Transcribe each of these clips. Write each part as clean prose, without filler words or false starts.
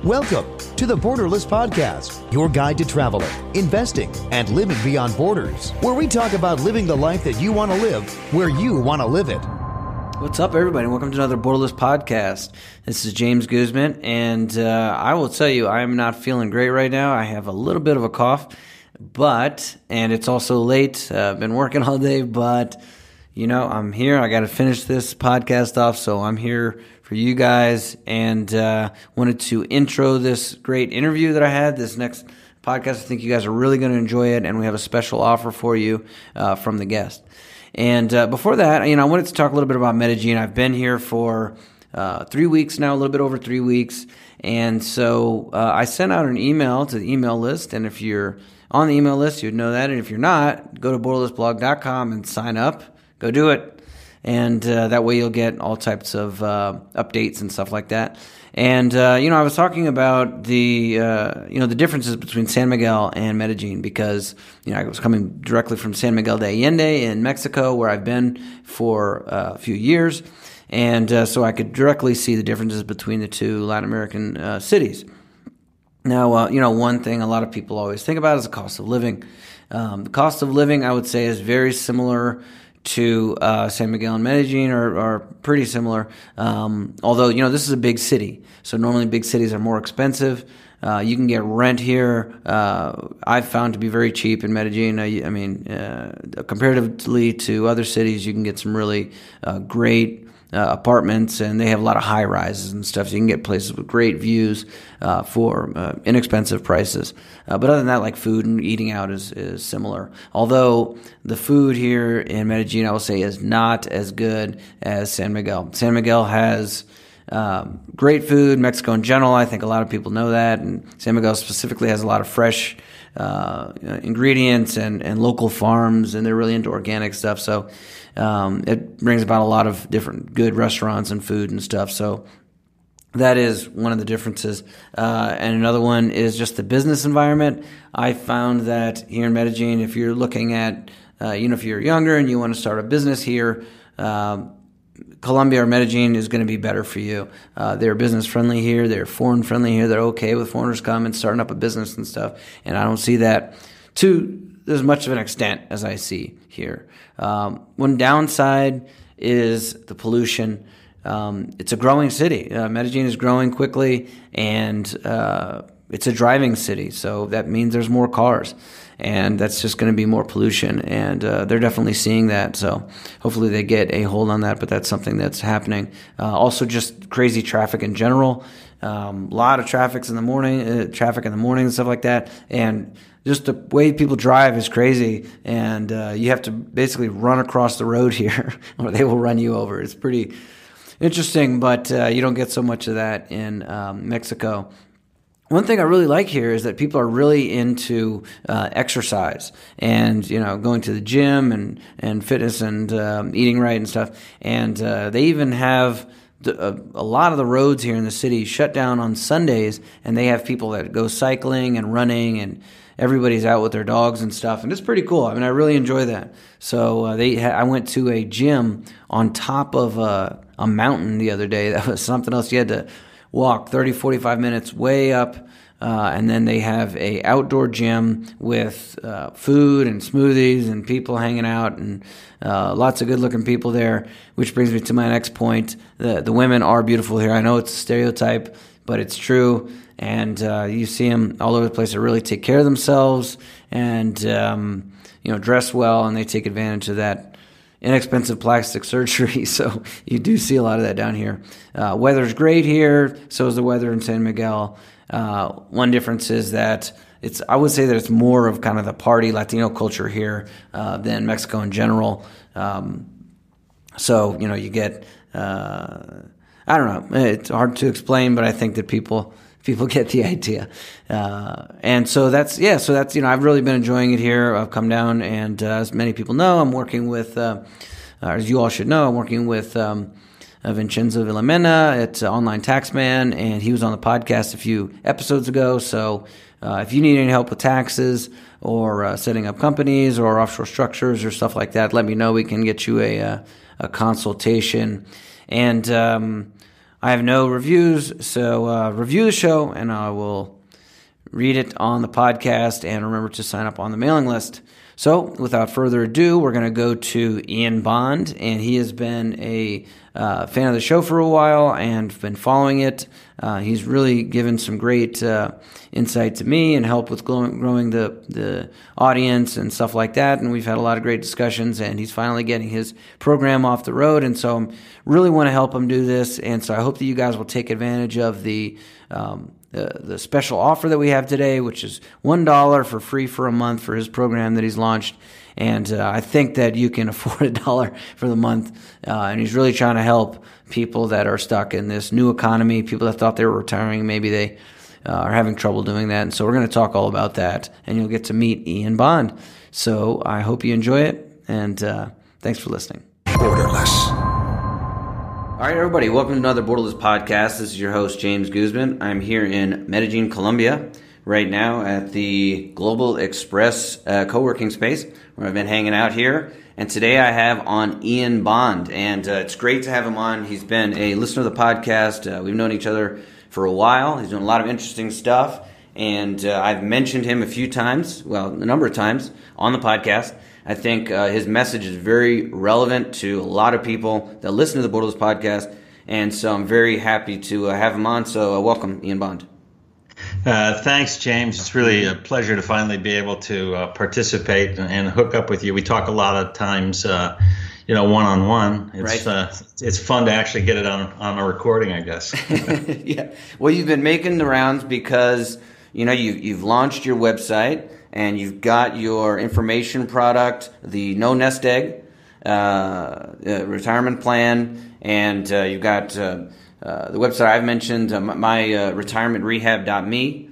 Welcome to the Borderless Podcast, your guide to traveling, investing, and living beyond borders, where we talk about living the life that you want to live, where you want to live it. What's up, everybody? Welcome to another Borderless Podcast. This is James Guzman, and I will tell you, I'm not feeling great right now. I have a little bit of a cough, and it's also late. I've been working all day, but, I'm here. I got to finish this podcast off, so I'm here for you guys, and wanted to intro this great interview that I had. This next podcast, I think you guys are really going to enjoy it, and we have a special offer for you from the guest. And before that, I wanted to talk a little bit about Medellin. I've been here for 3 weeks now, a little bit over 3 weeks, and so I sent out an email to the email list, and if you're on the email list, you'd know that, and if you're not, go to borderlessblog.com and sign up. Go do it. And that way you'll get all types of updates and stuff like that. And, I was talking about the differences between San Miguel and Medellin because, I was coming directly from San Miguel de Allende in Mexico, where I've been for a few years. And so I could directly see the differences between the two Latin American cities. Now, one thing a lot of people always think about is the cost of living. The cost of living, I would say, is very similar to San Miguel and Medellin are pretty similar. Although, this is a big city. So normally big cities are more expensive. You can get rent here. I've found to be very cheap in Medellin. Comparatively to other cities, you can get some really great apartments, and they have a lot of high rises and stuff. So you can get places with great views for inexpensive prices. But other than that, like food and eating out is similar. Although the food here in Medellin, I will say, is not as good as San Miguel. San Miguel has great food. Mexico in general, I think a lot of people know that, and San Miguel specifically has a lot of fresh ingredients and local farms, and they're really into organic stuff. So it brings about a lot of different good restaurants and food and stuff. So that is one of the differences. And another one is just the business environment. I found that here in Medellin, if you're looking at, if you're younger and you want to start a business here, Colombia or Medellin is going to be better for you. They're business friendly here. They're foreign friendly here. They're okay with foreigners coming and starting up a business and stuff. And I don't see that to as much of an extent as I see here. One downside is the pollution. It's a growing city. Medellin is growing quickly, and it's a driving city. So that means there's more cars. And that's just going to be more pollution, and they're definitely seeing that. So hopefully they get a hold on that, but that's something that's happening. Also, just crazy traffic in general. A lot of traffic in the morning and stuff like that. And just the way people drive is crazy, and you have to basically run across the road here, or they will run you over. It's pretty interesting, but you don't get so much of that in Mexico. One thing I really like here is that people are really into exercise and, going to the gym and fitness and eating right and stuff. And they even have a lot of the roads here in the city shut down on Sundays, and they have people that go cycling and running, and everybody's out with their dogs and stuff. And it's pretty cool. I really enjoy that. So I went to a gym on top of a mountain the other day. That was something else. You had to walk 30, 45 minutes way up, and then they have a outdoor gym with food and smoothies and people hanging out, and lots of good-looking people there, which brings me to my next point. The women are beautiful here. I know it's a stereotype, but it's true, and you see them all over the place that really take care of themselves and dress well, and they take advantage of that inexpensive plastic surgery. So you do see a lot of that down here. Weather's great here. So is the weather in San Miguel. One difference is that I would say that it's more of kind of the party Latino culture here than Mexico in general. So, you get, I don't know, it's hard to explain, but I think that people get the idea. And so that's, I've really been enjoying it here. I've come down, and as many people know, I'm working with, as you all should know, I'm working with Vincenzo Villamena at Online Taxman, and he was on the podcast a few episodes ago. So if you need any help with taxes or setting up companies or offshore structures or stuff like that, let me know. We can get you a consultation. And I have no reviews, so review the show, and I will read it on the podcast, and remember to sign up on the mailing list. So, without further ado, we're going to go to Ian Bond, and he has been a fan of the show for a while and been following it. He's really given some great insight to me and help with growing the audience and stuff like that, and we've had a lot of great discussions, and he's finally getting his program off the road, and so I really want to help him do this, and so I hope that you guys will take advantage of the special offer that we have today, which is $1 for free for a month for his program that he's launched. And I think that you can afford $1 for the month. And he's really trying to help people that are stuck in this new economy, people that thought they were retiring. Maybe they are having trouble doing that. And so we're going to talk all about that. And you'll get to meet Ian Bond. So I hope you enjoy it. And thanks for listening. Borderless. All right, everybody, welcome to another Borderless Podcast. This is your host, James Guzman. I'm here in Medellin, Colombia, right now at the Global Express co-working space where I've been hanging out here. And today I have on Ian Bond, and it's great to have him on. He's been a listener of the podcast. We've known each other for a while. He's doing a lot of interesting stuff, and I've mentioned him a few times, well, a number of times on the podcast. I think his message is very relevant to a lot of people that listen to the Borderless Podcast, and so I'm very happy to have him on. So welcome, Ian Bond. Thanks, James. It's really a pleasure to finally be able to participate and hook up with you. We talk a lot of times, one-on-one. It's fun to actually get it on a recording, I guess. Yeah. Well, you've been making the rounds because you've launched your website. And you've got your information product, the No Nest Egg retirement plan, and you've got the website I've mentioned, my retirementrehab.me.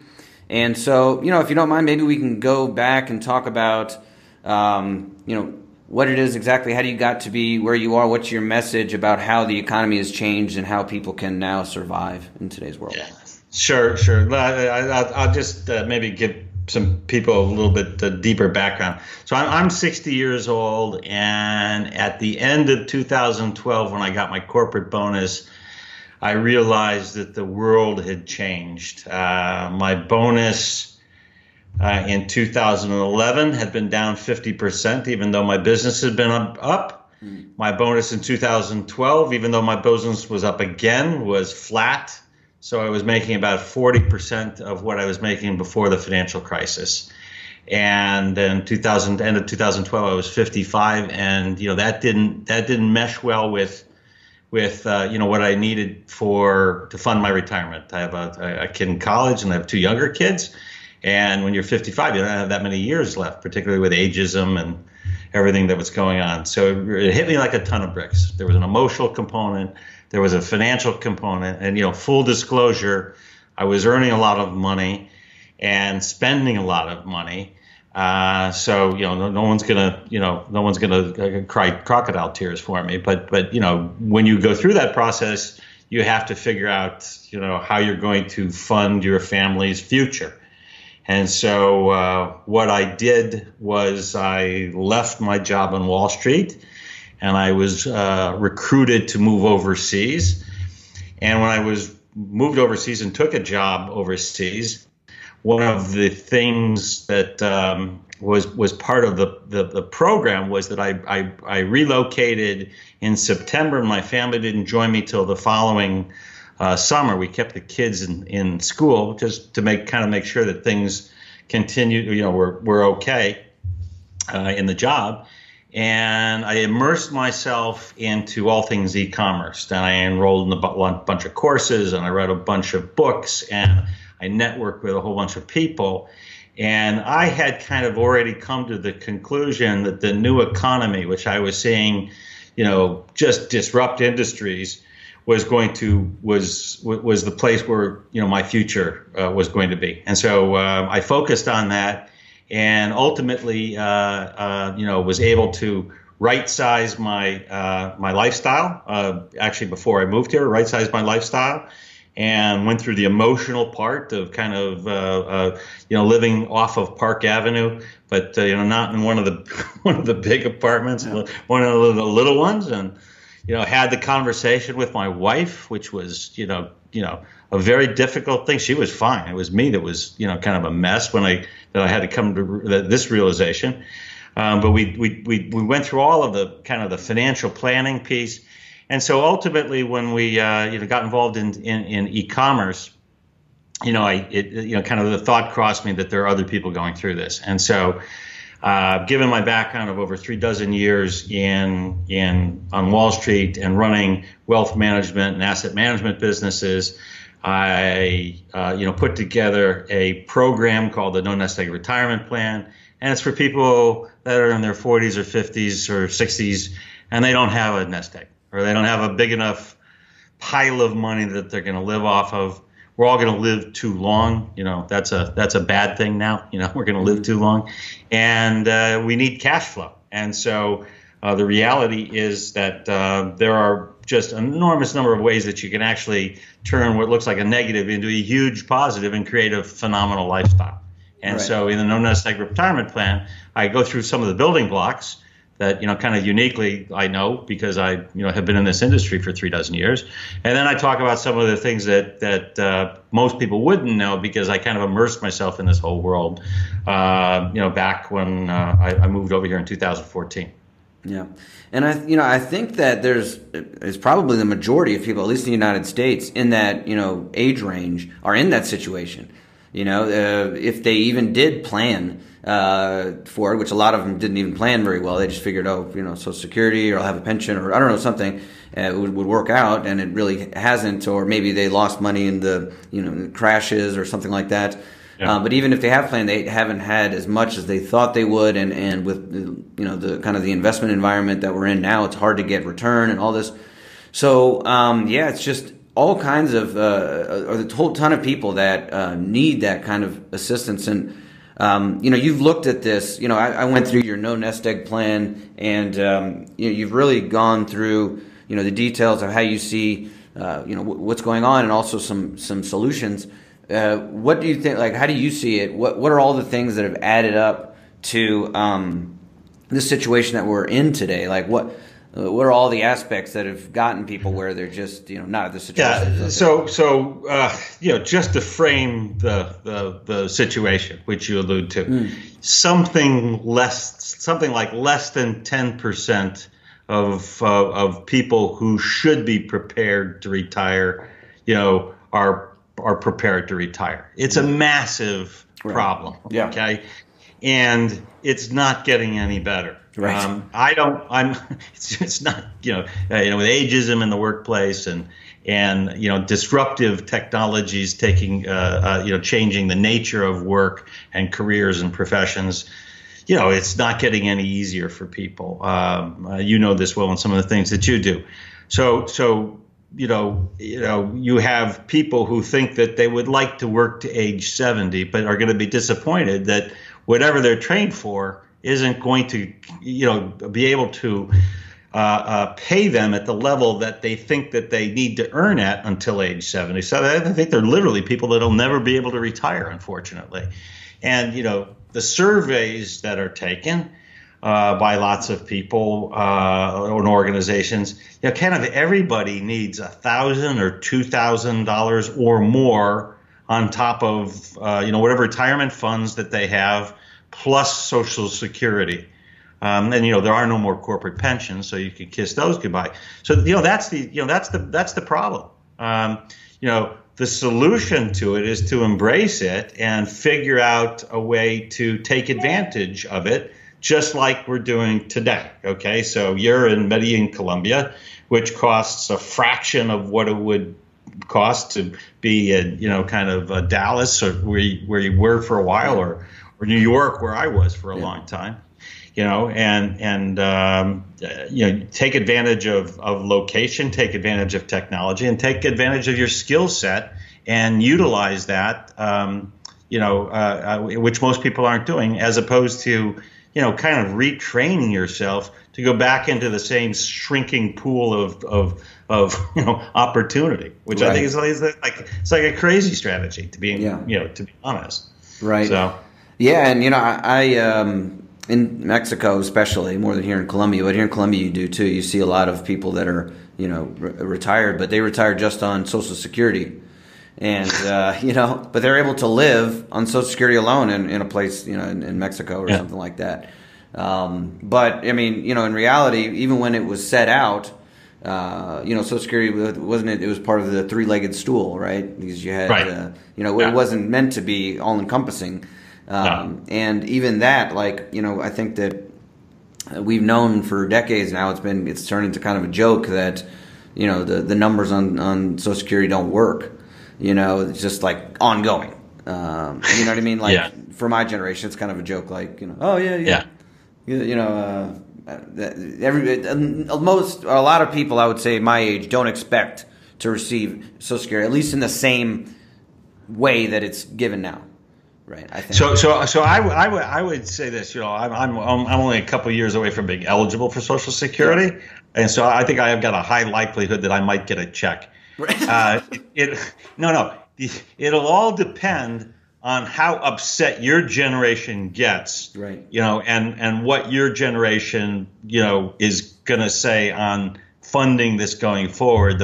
And so, if you don't mind, maybe we can go back and talk about, what it is exactly. How do you got to be where you are? What's your message about how the economy has changed and how people can now survive in today's world? Yeah, sure. I'll just maybe give some people a little bit deeper background. So I'm 60 years old, and at the end of 2012, when I got my corporate bonus, I realized that the world had changed. My bonus in 2011 had been down 50%, even though my business had been up. My bonus in 2012, even though my business was up again, was flat. So I was making about 40% of what I was making before the financial crisis. And then end of 2012, I was 55, and that didn't mesh well with what I needed to fund my retirement. I have a kid in college, and I have two younger kids. And when you're 55, you don't have that many years left, particularly with ageism and everything that was going on. So it hit me like a ton of bricks. There was an emotional component. There was a financial component, and full disclosure, I was earning a lot of money and spending a lot of money. So no one's gonna cry crocodile tears for me. But when you go through that process, you have to figure out how you're going to fund your family's future. And so what I did was I left my job on Wall Street. And I was recruited to move overseas. And when I was moved overseas and took a job overseas, one of the things that was part of the program was that I relocated in September, and my family didn't join me till the following summer. We kept the kids in school just to make sure that things continued, were okay in the job. And I immersed myself into all things e-commerce. And I enrolled in a bunch of courses, and I read a bunch of books, and I networked with a whole bunch of people. And I had kind of already come to the conclusion that the new economy, which I was seeing, just disrupt industries, was the place where my future was going to be. And so I focused on that. And ultimately, was able to right-size my lifestyle. Actually, before I moved here, right-size my lifestyle, and went through the emotional part of living off of Park Avenue, but not in one of the big apartments, one of the little ones, and had the conversation with my wife, which was, a very difficult thing. She was fine. It was me that was, kind of a mess that I had to come to this realization. But we went through all of the kind of the financial planning piece. And so ultimately when we, got involved in e-commerce, kind of the thought crossed me that there are other people going through this. And so, given my background of over 36 years on Wall Street and running wealth management and asset management businesses, I put together a program called the No Nest Egg Retirement Plan, and it's for people that are in their 40s or 50s or 60s, and they don't have a nest egg, or they don't have a big enough pile of money that they're going to live off of. We're all going to live too long. That's a bad thing now. We're going to live too long, and we need cash flow. And so the reality is that there are just an enormous number of ways that you can actually turn what looks like a negative into a huge positive and create a phenomenal lifestyle. And Right. So in the No Nest Egg Retirement Plan, I go through some of the building blocks that, kind of uniquely I know because I, have been in this industry for 36 years. And then I talk about some of the things that most people wouldn't know because I kind of immersed myself in this whole world, back when I moved over here in 2014. Yeah. And I think that there's probably the majority of people, at least in the United States, in that, age range are in that situation. If they even did plan for it, which a lot of them didn't even plan very well. They just figured, Social Security or I'll have a pension or I don't know, something would work out, and it really hasn't. Or maybe they lost money in the crashes or something like that. Yeah. But even if they have planned, they haven't had as much as they thought they would, and with the kind of the investment environment that we're in now, it's hard to get return and all this. So it's just all kinds of a whole ton of people that need that kind of assistance. And you've looked at this. I went through your No Nest Egg plan, and you've really gone through the details of how you see what's going on, and also some solutions. What do you think? Like, how do you see it? What are all the things that have added up to this situation that we're in today? Like, what are all the aspects that have gotten people where they're just not at the situation? Yeah. So just to frame the situation which you allude to, something like less than 10% of people who should be prepared to retire, are prepared to retire. It's a massive problem. Yeah. Okay. And it's not getting any better. Right. It's not, with ageism in the workplace and disruptive technologies taking, changing the nature of work and careers and professions. It's not getting any easier for people. This well in some of the things that you do. So, you have people who think that they would like to work to age 70, but are going to be disappointed that whatever they're trained for isn't going to, be able to pay them at the level that they think that they need to earn at until age 70. So I think they're literally people that will never be able to retire, unfortunately. And, the surveys that are taken by lots of people and organizations, kind of everybody needs $1,000 or $2,000 or more on top of whatever retirement funds that they have, plus Social Security. And there are no more corporate pensions, so you can kiss those goodbye. So that's the problem. The solution to it is to embrace it and figure out a way to take advantage of it, just like we're doing today. Okay, so you're in Medellin, Colombia, which costs a fraction of what it would cost to be in, kind of Dallas or where you were for a while, or New York, where I was for a long time. Take advantage of location, take advantage of technology, and take advantage of your skill set and utilize that, which most people aren't doing, as opposed to, kind of retraining yourself to go back into the same shrinking pool of opportunity, which I think is it's like a crazy strategy, to be, to be honest. Right. So. Yeah. And, In Mexico, especially more than here in Colombia, but here in Colombia you do too. You see a lot of people that are, retired, but they retire just on Social Security, and but they're able to live on Social Security alone in a place, in Mexico or something like that. But I mean, in reality, even when it was set out, Social Security wasn't it? It was part of the three-legged stool, right? Because you had, it wasn't meant to be all-encompassing. And even that, I think that we've known for decades now, it's turned into kind of a joke that, the numbers on Social Security don't work. It's just like ongoing. You know what I mean? For my generation, it's kind of a joke. A lot of people, I would say, my age, don't expect to receive Social Security, at least in the same way that it's given now. Right. I think. So I would say this. I'm only a couple of years away from being eligible for Social Security, and so I think I have got a high likelihood that I might get a check. Right. It'll all depend on how upset your generation gets. Right. And what your generation is going to say on funding this going forward.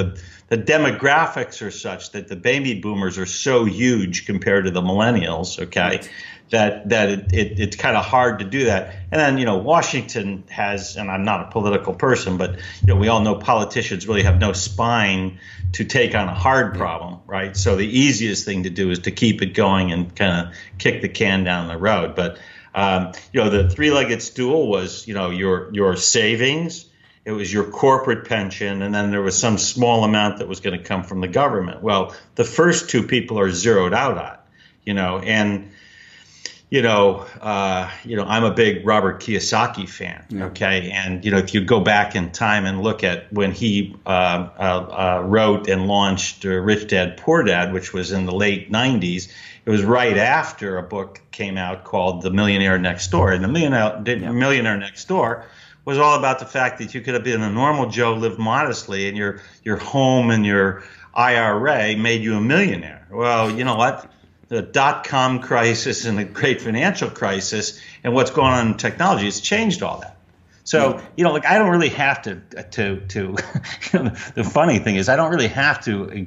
The demographics are such that the baby boomers are so huge compared to the millennials, okay, right, that it's kind of hard to do that. And then, Washington has, and I'm not a political person, but, we all know politicians really have no spine to take on a hard problem, right? So the easiest thing to do is to keep it going and kind of kick the can down the road. But, the three-legged stool was, your savings. It was your corporate pension, and then there was some small amount that was going to come from the government. Well, the first two people are zeroed out on, and I'm a big Robert Kiyosaki fan. Okay, and if you go back in time and look at when he wrote and launched Rich Dad Poor Dad, which was in the late '90s, it was right after a book came out called The Millionaire Next Door, and the Millionaire Next Door was all about the fact that you could have been a normal Joe, lived modestly, and your home and your IRA made you a millionaire. Well, you know what? The dot-com crisis and the great financial crisis and what's going on in technology has changed all that. So, I don't really have to the funny thing is I don't really have to,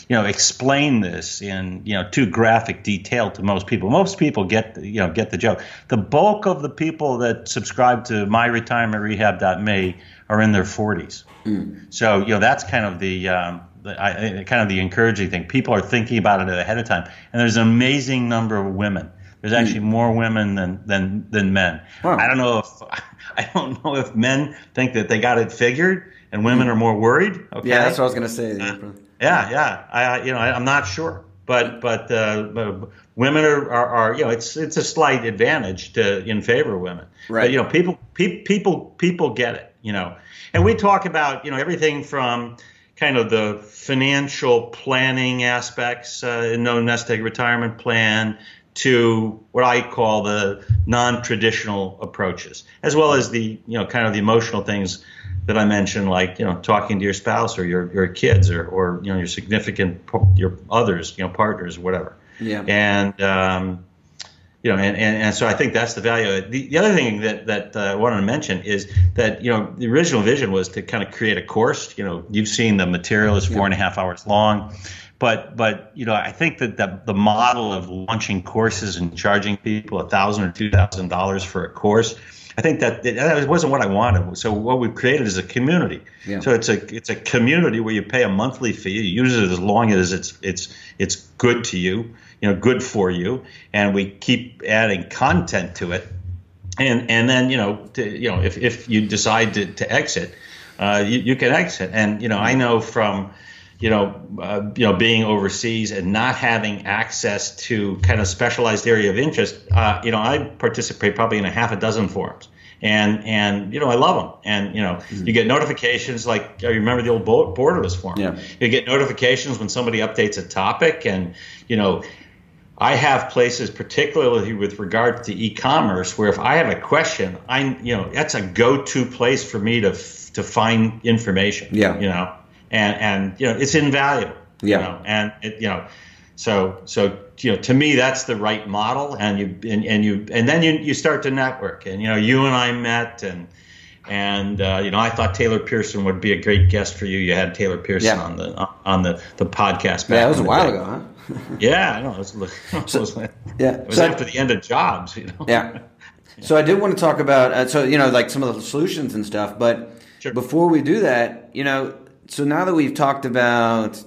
explain this in, too graphic detail to most people. Most people get the joke. The bulk of the people that subscribe to myretirementrehab.me are in their 40s. So, that's kind of the encouraging thing. People are thinking about it ahead of time. And there's an amazing number of women. There's actually more women than men. Wow. I don't know if men think that they got it figured and women are more worried. Okay. Yeah, that's what I was going to say. I'm not sure, but women are it's a slight advantage in favor of women. Right. But people get it. And we talk about everything from kind of the financial planning aspects, no nest egg retirement plan, to what I call the non-traditional approaches, as well as the kind of the emotional things that I mentioned, like talking to your spouse or your kids or your significant your others, partners, whatever. Yeah. And and so I think that's the value of it. The other thing that I wanted to mention is that the original vision was to kind of create a course. You've seen the material is 4.5 hours long. But I think that the model of launching courses and charging people $1,000 or $2,000 for a course, I think that wasn't what I wanted. So what we've created is a community. Yeah. So it's a community where you pay a monthly fee. You use it as long as it's good to you, good for you, and we keep adding content to it. And then if you decide to exit, you can exit. And I know from being overseas and not having access to kind of specialized area of interest, I participate probably in a half a dozen forums, and I love them. And you get notifications, like I remember the old Borderless forum. Yeah. You get notifications when somebody updates a topic, and I have places, particularly with regard to e-commerce, where if I have a question, that's a go-to place for me to find information. Yeah. And it's invaluable. Yeah. And So to me, that's the right model. And then you start to network. And you and I met, and I thought Taylor Pearson would be a great guest for you. You had Taylor Pearson on the podcast. Back it was a while ago, huh? Yeah, I know. It was after the end of Jobs, Yeah. So I did want to talk about like some of the solutions and stuff, but sure. Before we do that, so now that we've talked about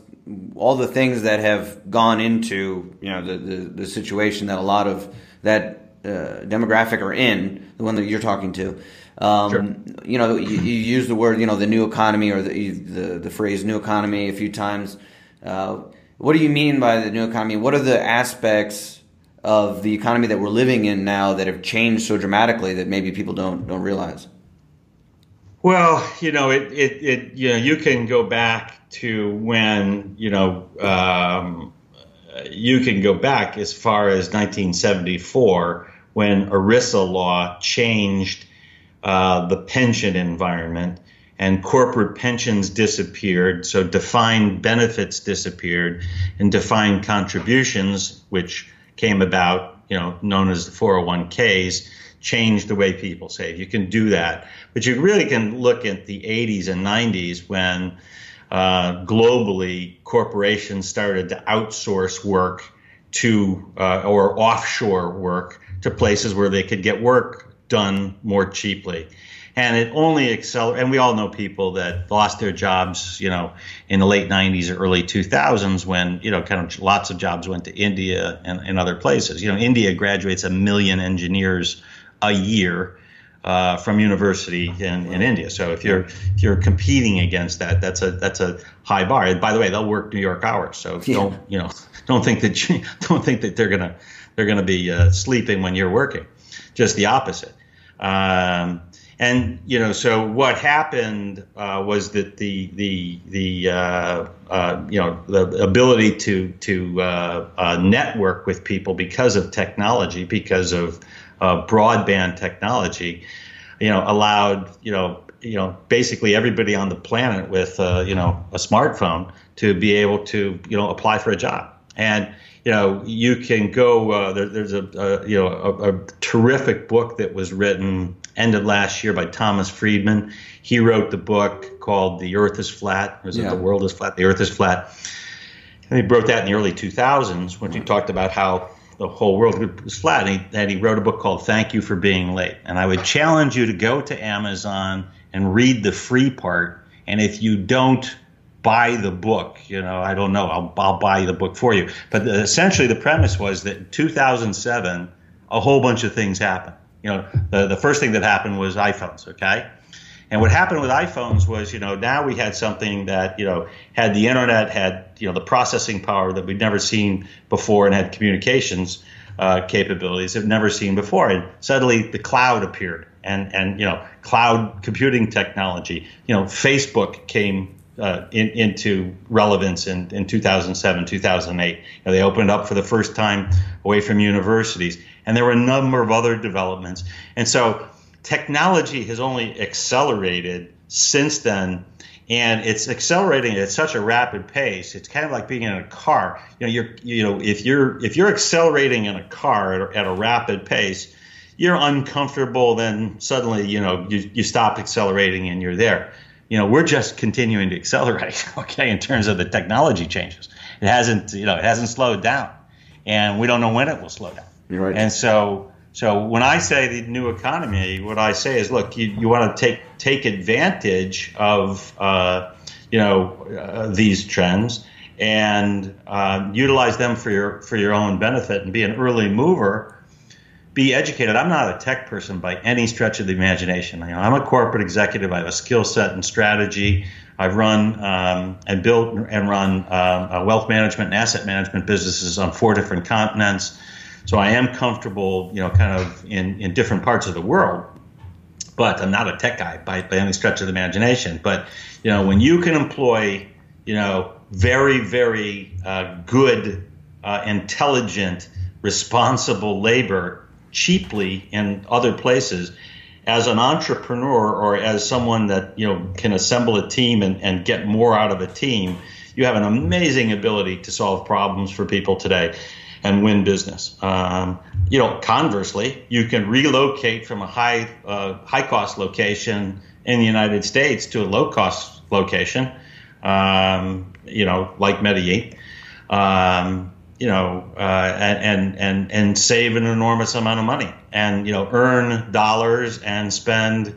all the things that have gone into the situation that a lot of that demographic are in, the one that you're talking to. Sure. You use the word the new economy, or the phrase new economy a few times. What do you mean by the new economy? What are the aspects of the economy that we're living in now that have changed so dramatically that maybe people don't realize? Well, you can go back to when you can go back as far as 1974, when ERISA law changed the pension environment, and corporate pensions disappeared. So defined benefits disappeared, and defined contributions, which came about, known as the 401ks, changed the way people save. You can do that. But you really can look at the 80s and 90s when globally corporations started to outsource work to or offshore work to places where they could get work done more cheaply. And it only accelerated. And we all know people that lost their jobs, in the late 90s or early 2000s when, kind of lots of jobs went to India and other places. India graduates 1 million engineers a year from university in India. So if you're competing against that, that's a high bar. And by the way, they'll work New York hours. So don't think that they're gonna be sleeping when you're working. Just the opposite. So what happened was that the ability to network with people because of technology, because of broadband technology, allowed basically everybody on the planet with a smartphone to be able to apply for a job. And you can go. There's a terrific book that was written end of last year by Thomas Friedman. He wrote the book called "The Earth is Flat." The world is flat? The Earth is flat. And he wrote that in the early 2000s when he talked about how the whole world was flat. And he wrote a book called "Thank You for Being Late." And I would challenge you to go to Amazon and read the free part. And if you don't buy the book, I don't know, I'll buy the book for you. But essentially the premise was that in 2007, a whole bunch of things happened. The first thing that happened was iPhones, okay? And what happened with iPhones was, now we had something that, had the internet, had, the processing power that we'd never seen before, and had communications capabilities that we've never seen before. And suddenly the cloud appeared, and cloud computing technology. Facebook came into relevance in 2007, 2008. They opened up for the first time away from universities. And there were a number of other developments. And so technology has only accelerated since then. And it's accelerating at such a rapid pace. It's kind of like being in a car. If you're accelerating in a car at a rapid pace, you're uncomfortable. Then suddenly, you stop accelerating and you're there. We're just continuing to accelerate, okay, in terms of the technology changes. It hasn't slowed down, and we don't know when it will slow down. You're right. And so when I say the new economy, what I say is, look, you want to take advantage of these trends and utilize them for your own benefit and be an early mover. Be educated. I'm not a tech person by any stretch of the imagination. I'm a corporate executive. I have a skill set and strategy. I've run and built and run wealth management and asset management businesses on 4 different continents. So I am comfortable, kind of in different parts of the world. But I'm not a tech guy by any stretch of the imagination. But when you can employ, very, very good, intelligent, responsible labor cheaply in other places, as an entrepreneur or as someone that can assemble a team and get more out of a team, you have an amazing ability to solve problems for people today and win business. Conversely, you can relocate from a high cost location in the United States to a low cost location, like Medellin, and save an enormous amount of money, and earn dollars and spend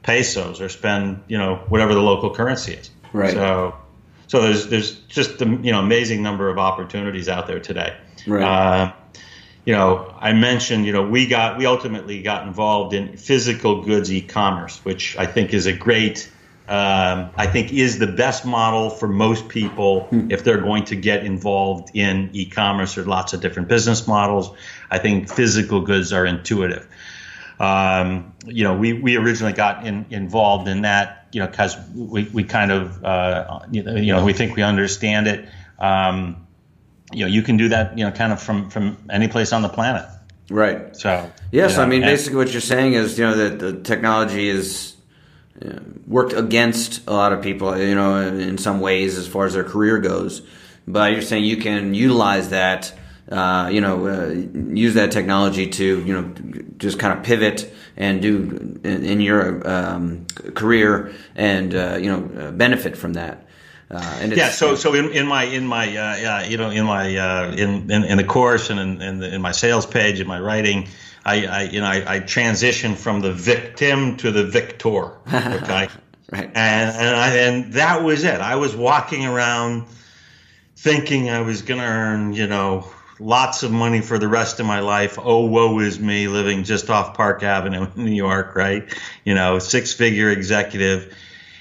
pesos, or spend whatever the local currency is. Right. So there's just amazing number of opportunities out there today. Right. I mentioned we ultimately got involved in physical goods e-commerce, which I think is a great. I think is the best model for most people if they're going to get involved in e-commerce. There are lots of different business models. I think physical goods are intuitive. We originally got involved in that, because we kind of, we think we understand it. You can do that, kind of from any place on the planet. Right. So yes, basically what you're saying is, that the technology is worked against a lot of people, in some ways as far as their career goes. But you're saying you can utilize that, use that technology to, just kind of pivot and do in your career and, benefit from that. And it's, So in the course and in my sales page, in my writing, I transitioned from the victim to the victor. Okay. Right. And that was it. I was walking around thinking I was going to earn, lots of money for the rest of my life. Oh, woe is me, living just off Park Avenue in New York, right? 6-figure executive.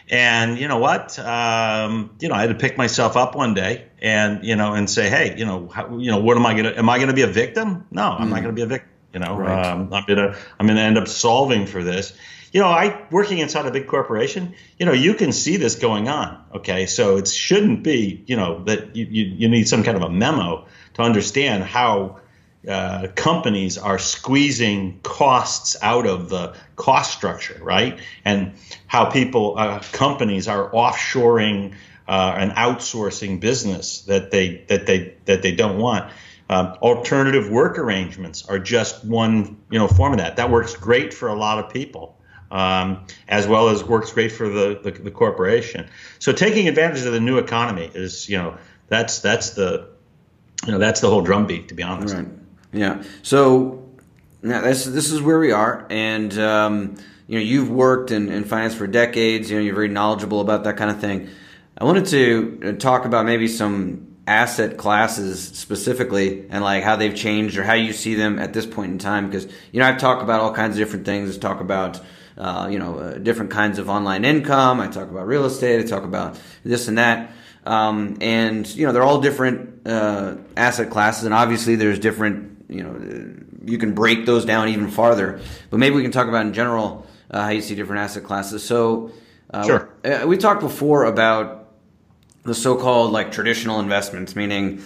And you know what? I had to pick myself up one day and, and say, hey, what am I going to be a victim? No, I'm not going to be a victim. Right. I'm going to end up solving for this. Working inside a big corporation, you can see this going on. Okay. So it shouldn't be, that you need some kind of a memo to understand how companies are squeezing costs out of the cost structure, right? And how companies are offshoring and outsourcing business that they don't want. Alternative work arrangements are just one form of that. That works great for a lot of people, as well as works great for the corporation. So taking advantage of the new economy is that's the whole drumbeat, to be honest. Right. Yeah. So this is where we are, and you've worked in finance for decades. You're very knowledgeable about that kind of thing. I wanted to talk about maybe some asset classes specifically, and like how they've changed or how you see them at this point in time. Because I've talked about all kinds of different things. Talk about different kinds of online income. I talk about real estate. I talk about this and that. And they're all different asset classes, and obviously there's different. You can break those down even farther. But maybe we can talk about in general how you see different asset classes. So sure. We talked before about the so-called traditional investments, meaning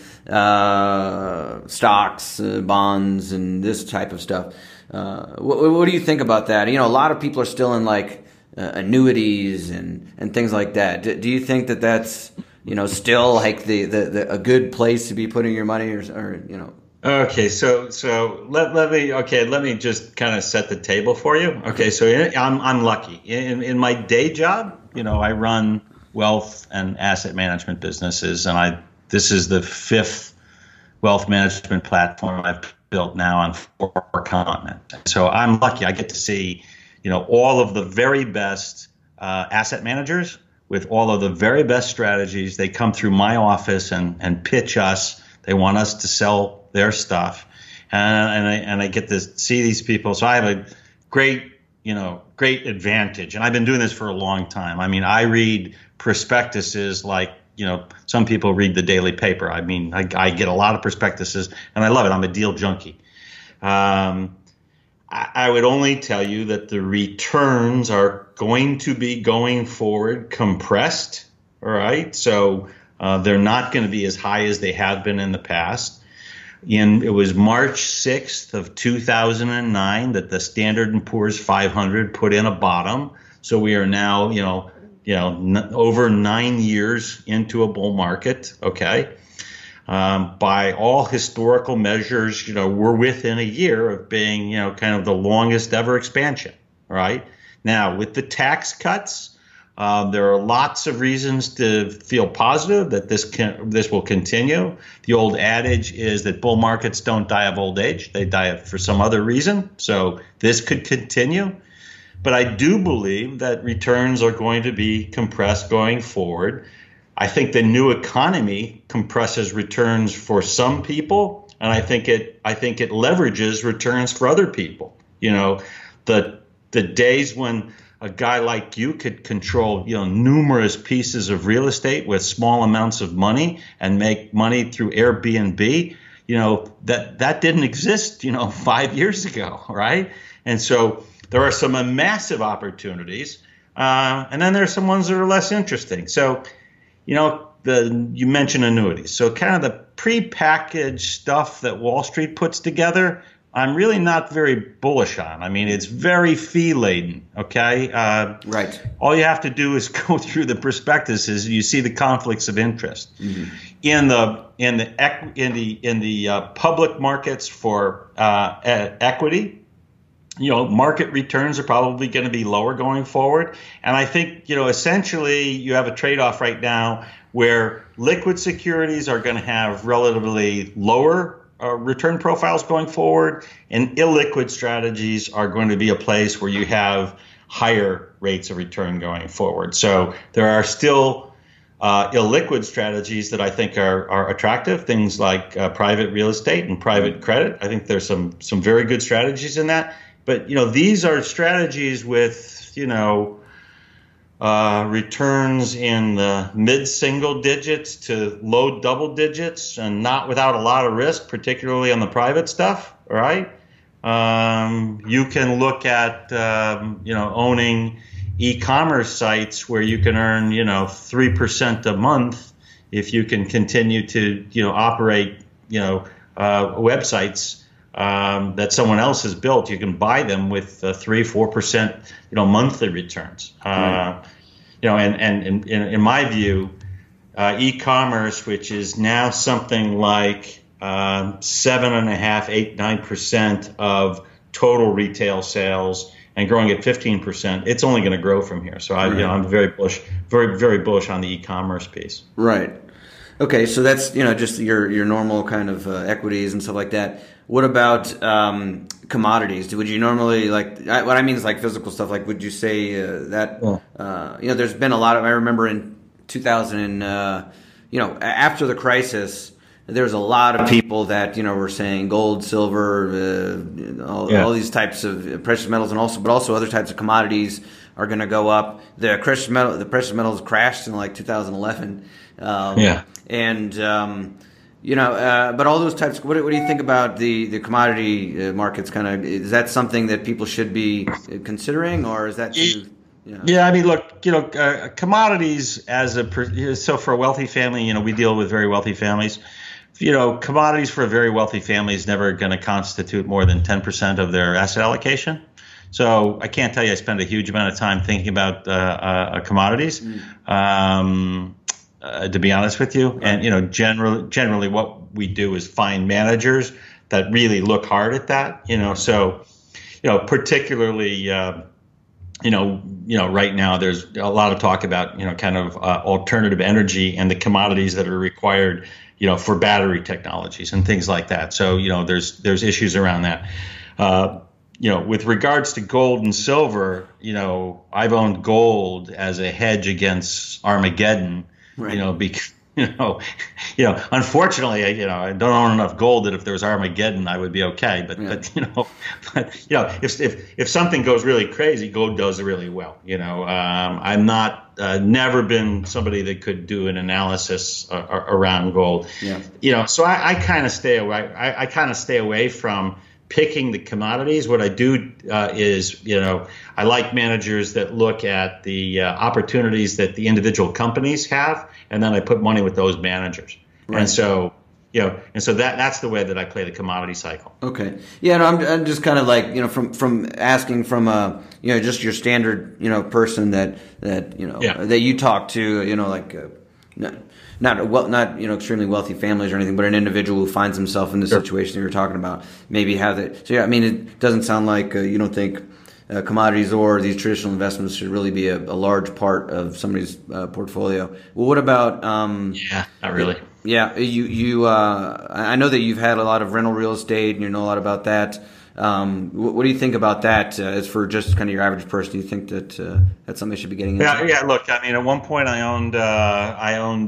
stocks, bonds, and this type of stuff. What do you think about that? A lot of people are still in annuities and things like that. Do you think that that's still a good place to be putting your money, or Okay, so let me just kind of set the table for you. Okay, so I'm lucky in my day job. I run wealth and asset management businesses, and this is the 5th wealth management platform I've built now on 4 continents. So I'm lucky. I get to see, all of the very best asset managers with all of the very best strategies. They come through my office and pitch us. They want us to sell their stuff, and I get to see these people. So I have a great advantage, and I've been doing this for a long time. I read prospectuses like some people read the daily paper. I get a lot of prospectuses, and I love it. I'm a deal junkie. I would only tell you that the returns are going to be going forward compressed. All right, so they're not going to be as high as they have been in the past. It was March 6th of 2009 that the Standard & Poor's 500 put in a bottom. So we are now, over 9 years into a bull market. Okay. By all historical measures, we're within a year of being, kind of the longest ever expansion, right? Now, with the tax cuts, there are lots of reasons to feel positive that this will continue. The old adage is that bull markets don't die of old age. They die for some other reason. So this could continue. But I do believe that returns are going to be compressed going forward. I think the new economy compresses returns for some people, and I think it leverages returns for other people. The days when a guy like you could control numerous pieces of real estate with small amounts of money and make money through Airbnb, that didn't exist 5 years ago, right? And so there are some massive opportunities, and then there are some ones that are less interesting. So you mentioned annuities. So kind of the prepackaged stuff that Wall Street puts together, I'm really not very bullish on. I mean, it's very fee laden. Okay. Right. All you have to do is go through the prospectuses and you see the conflicts of interest. Mm-hmm. In the public markets for equity. Market returns are probably going to be lower going forward. And I think, essentially you have a trade-off right now where liquid securities are going to have relatively lower return profiles going forward, and illiquid strategies are going to be a place where you have higher rates of return going forward. So there are still illiquid strategies that I think are attractive, things like private real estate and private credit. I think there's some very good strategies in that. But, these are strategies with, returns in the mid-single digits to low double digits and not without a lot of risk, particularly on the private stuff, right? You can look at, owning e-commerce sites where you can earn, 3% a month if you can continue to, operate, websites that someone else has built. You can buy them with 3-4%, monthly returns. Right. And in my view, e-commerce, which is now something like 7.5%, 8-9% of total retail sales and growing at 15%, it's only going to grow from here. So I'm very bullish, very, very bullish on the e-commerce piece. Right. Okay, so that's just your normal kind of equities and stuff like that. What about commodities? Would you normally what I mean is like physical stuff. Like, would you say that there's been a lot of, I remember in 2000, after the crisis, there was a lot of people that were saying gold, silver, all these types of precious metals, but also other types of commodities are going to go up. The precious metals crashed in like 2011. But all those types. What do you think about the commodity markets? Kind of, is that something that people should be considering, or is that too? Yeah, I mean, look, commodities so for a wealthy family, we deal with very wealthy families. Commodities for a very wealthy family is never going to constitute more than 10% of their asset allocation. So I can't tell you I spend a huge amount of time thinking about commodities. To be honest with you. Right. And, generally what we do is find managers that really look hard at that, so, particularly, right now there's a lot of talk about, kind of alternative energy and the commodities that are required, for battery technologies and things like that. So, there's issues around that. With regards to gold and silver, I've owned gold as a hedge against Armageddon. Right. Because unfortunately, I don't own enough gold that if there was Armageddon, I would be okay. But if something goes really crazy, gold does really well. I'm not never been somebody that could do an analysis around gold. Yeah. So I kind of stay away. I kind of stay away from picking the commodities. What I do is, I like managers that look at the opportunities that the individual companies have, and then I put money with those managers. Right. And so, and so that's the way that I play the commodity cycle. Okay. Yeah, no, I'm just kind of like, from asking from just your standard, person that you talk to, like, not extremely wealthy families or anything, but an individual who finds himself in the situation you're talking about, maybe have it. So yeah, I mean, it doesn't sound like you don't think commodities or these traditional investments should really be a large part of somebody's portfolio. Well, what about? Not really. Yeah, I know that you've had a lot of rental real estate, and you know a lot about that. What do you think about that? As for just kind of your average person, do you think that that's something they should be getting into? Yeah. Look, I mean, at one point I owned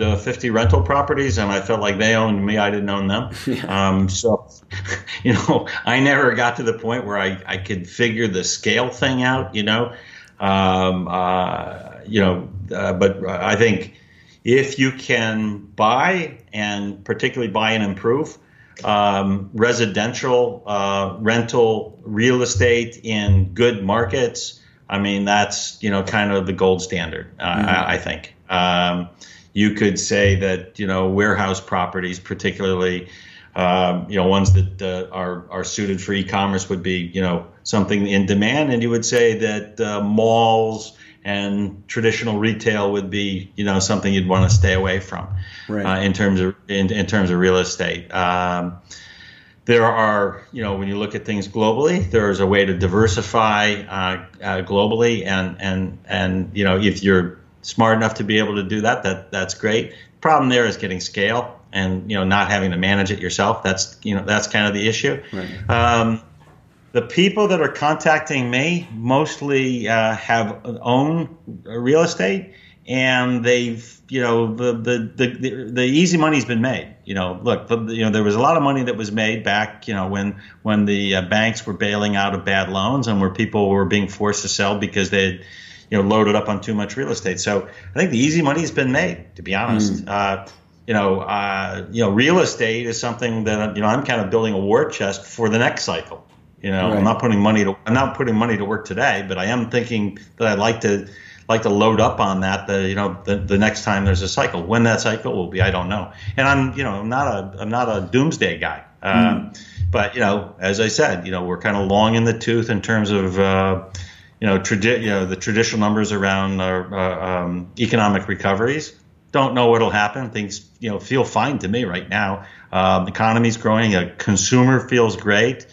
50 rental properties, and I felt like they owned me. I didn't own them. Yeah. So, I never got to the point where I could figure the scale thing out. But I think if you can buy, and particularly buy and improve, residential rental real estate in good markets, I mean, that's kind of the gold standard. I think you could say that warehouse properties, particularly ones that are suited for e-commerce, would be something in demand, and you would say that malls and traditional retail would be, something you'd want to stay away from, right. In terms of real estate. There are, when you look at things globally, there's a way to diversify globally, and if you're smart enough to be able to do that's great. The problem there is getting scale and not having to manage it yourself. That's kind of the issue. Right. The people that are contacting me mostly have owned real estate, and they've, the easy money's been made. Look, there was a lot of money that was made back, when the banks were bailing out of bad loans, and where people were being forced to sell because they had, loaded up on too much real estate. So I think the easy money's been made, to be honest. Real estate is something that I'm kind of building a war chest for the next cycle. Right. I'm not putting money to work today, but I am thinking that I'd like to load up on that. The next time there's a cycle. When that cycle will be, I don't know. And I'm not a doomsday guy. But as I said, we're kind of long in the tooth in terms of the traditional numbers around economic recoveries. Don't know what'll happen. Things feel fine to me right now. The economy's growing. Consumer feels great.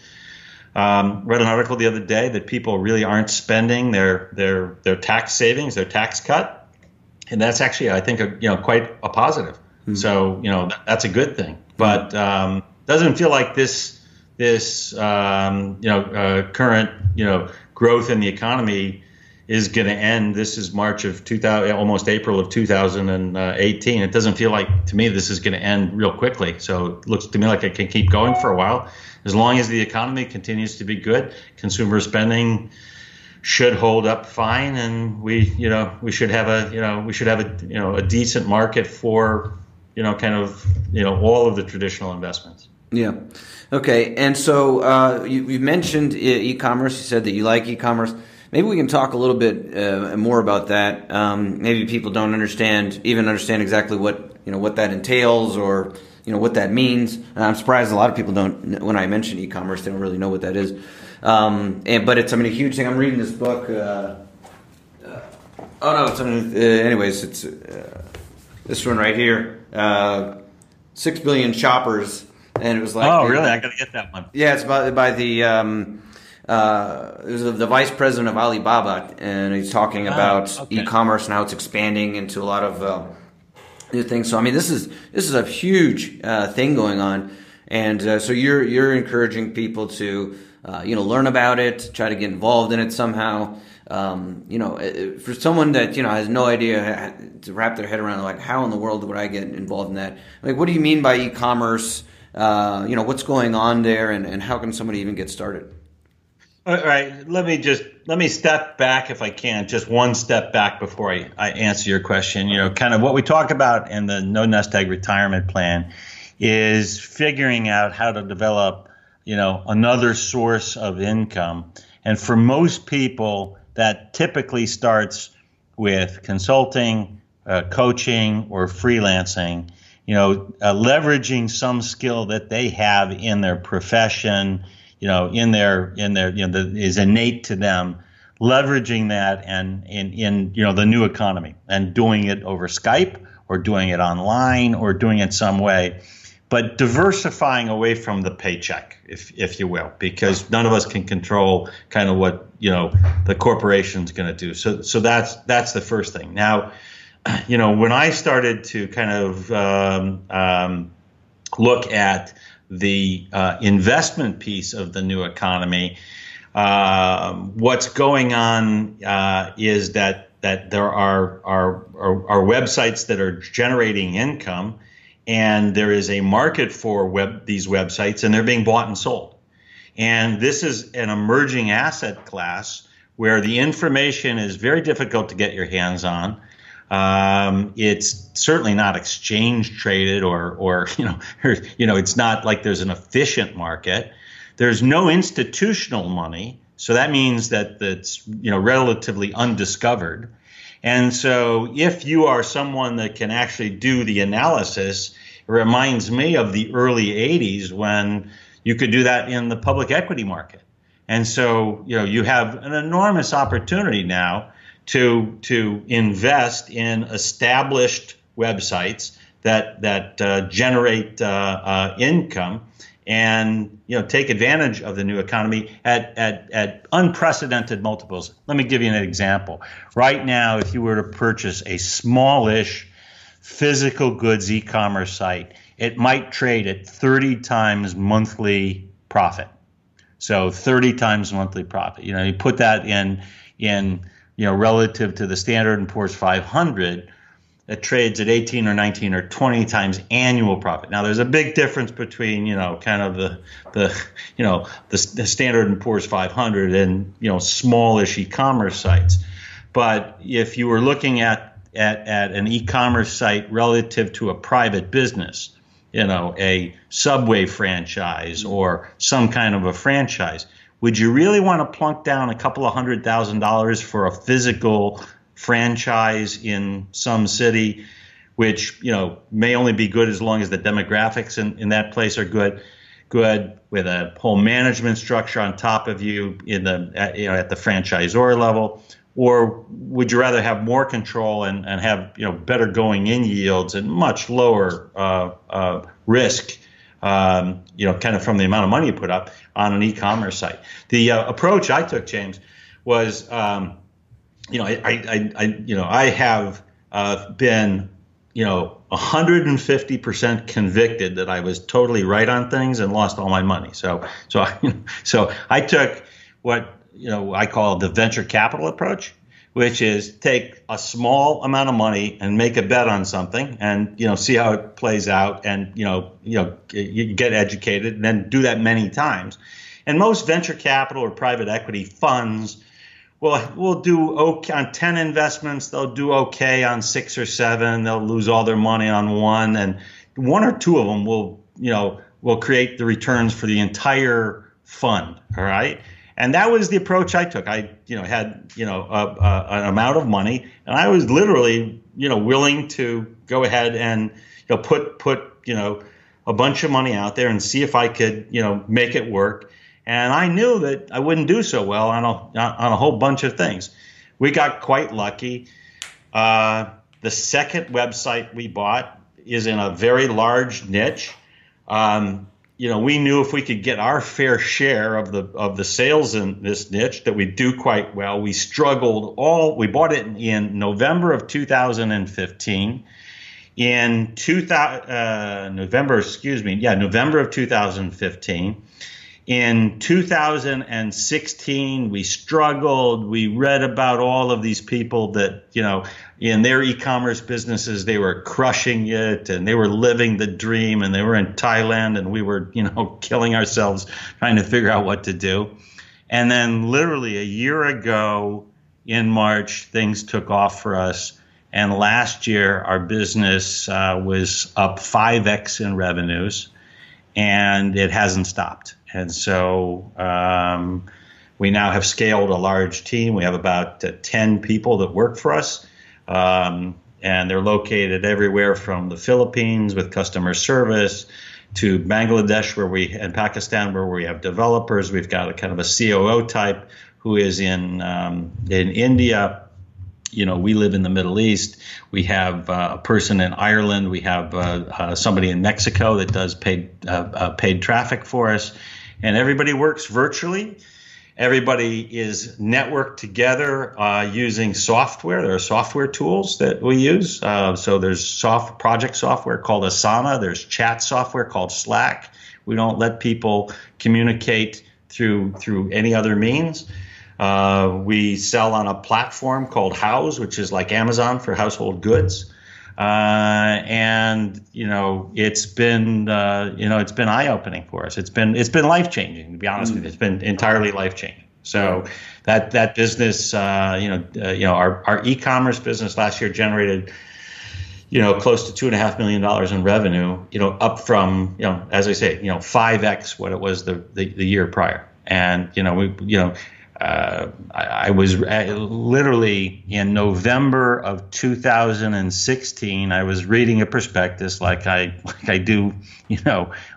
Read an article the other day that people really aren't spending their tax savings, their tax cut, and that's actually, I think, quite a positive. Mm-hmm. So that's a good thing. But doesn't feel like this current growth in the economy is going to end. This is March of 2000, almost April of 2018. It doesn't feel like, to me, this is going to end real quickly. So it looks to me like it can keep going for a while. As long as the economy continues to be good, consumer spending should hold up fine, and we should have a decent market for all of the traditional investments. Yeah. Okay. And so you mentioned e-commerce. You said that you like e-commerce. Maybe we can talk a little bit more about that. Maybe people don't understand exactly what that entails, or what that means. I'm surprised a lot of people don't. When I mention e-commerce, they don't really know what that is. But it's a huge thing. I'm reading this book. Anyways, it's this one right here. 6 Billion Shoppers, and it was like. Oh, really? I got to get that one. Yeah, it's by the. It was the vice president of Alibaba, and he's talking about e-commerce and how it's expanding into a lot of new things. So this is a huge thing going on, and so you're encouraging people to learn about it, try to get involved in it somehow. For someone that has no idea to wrap their head around, like, how in the world would I get involved in that? Like, what do you mean by e-commerce? What's going on there, and how can somebody even get started? All right, let me step back, if I can, just one step back before I answer your question. Kind of what we talk about in the No Nest Egg retirement plan is figuring out how to develop, another source of income. And for most people, that typically starts with consulting, coaching, or freelancing. leveraging some skill that they have in their profession, that is innate to them, leveraging that and in the new economy and doing it over Skype or doing it online or doing it some way, but diversifying away from the paycheck, if you will, because none of us can control kind of what the corporation's going to do. So that's the first thing. Now, when I started to kind of look at the investment piece of the new economy, what's going on is that there are websites that are generating income, and there is a market for these websites, and they're being bought and sold. And this is an emerging asset class where the information is very difficult to get your hands on. It's certainly not exchange traded or it's not like there's an efficient market. There's no institutional money. So that means that it's, relatively undiscovered. And so if you are someone that can actually do the analysis, it reminds me of the early 80s when you could do that in the public equity market. And so, you have an enormous opportunity now to invest in established websites that generate income and take advantage of the new economy at unprecedented multiples. Let me give you an example. Right now, if you were to purchase a smallish physical goods e-commerce site, it might trade at 30 times monthly profit. So 30 times monthly profit. You put that in relative to the Standard & Poor's 500, that trades at 18 or 19 or 20 times annual profit. Now, there's a big difference between, kind of the Standard & Poor's 500 and, smallish e-commerce sites. But if you were looking at an e-commerce site relative to a private business, a Subway franchise or some kind of a franchise, would you really want to plunk down a couple of $100,000 for a physical franchise in some city, which may only be good as long as the demographics in that place are good with a whole management structure on top of you at the franchisor level? Or would you rather have more control and have better going in yields and much lower risk, kind of from the amount of money you put up on an e-commerce site? The approach I took, James, was I have been 150% convicted that I was totally right on things and lost all my money. So I took what I call the venture capital approach, which is take a small amount of money and make a bet on something and see how it plays out and you get educated and then do that many times. And most venture capital or private equity funds will do okay on 10 investments. They'll do okay on 6 or 7. They'll lose all their money on one, and 1 or 2 of them will create the returns for the entire fund. All right. And that was the approach I took. I, had, an amount of money, and I was literally, willing to go ahead and, put a bunch of money out there and see if I could, make it work. And I knew that I wouldn't do so well on a whole bunch of things. We got quite lucky. The second website we bought is in a very large niche. We knew if we could get our fair share of the sales in this niche that we'd do quite well. We struggled we bought it in November of 2015. November of 2015. In 2016, we struggled. We read about all of these people that, in their e-commerce businesses, they were crushing it and they were living the dream and they were in Thailand and we were, killing ourselves trying to figure out what to do. And then literally a year ago in March, things took off for us. And last year, our business was up 5x in revenues, and it hasn't stopped. And so we now have scaled a large team. We have about 10 people that work for us. And and they're located everywhere from the Philippines with customer service to Bangladesh and Pakistan where we have developers. We've got a kind of a COO type who is in India. We live in the Middle East. We have a person in Ireland. We have somebody in Mexico that does paid traffic for us. And everybody works virtually. Everybody is networked together using software. There are software tools that we use. So there's project software called Asana. There's chat software called Slack. We don't let people communicate through any other means. We sell on a platform called House, which is like Amazon for household goods. And it's been eye-opening for us. It's been life-changing, to be honest with you. It's been entirely life-changing. So that business, our e-commerce business last year generated, close to $2.5 million in revenue, up from, as I say, 5x what it was the year prior. And, I was literally in November of 2016. I was reading a prospectus like I do,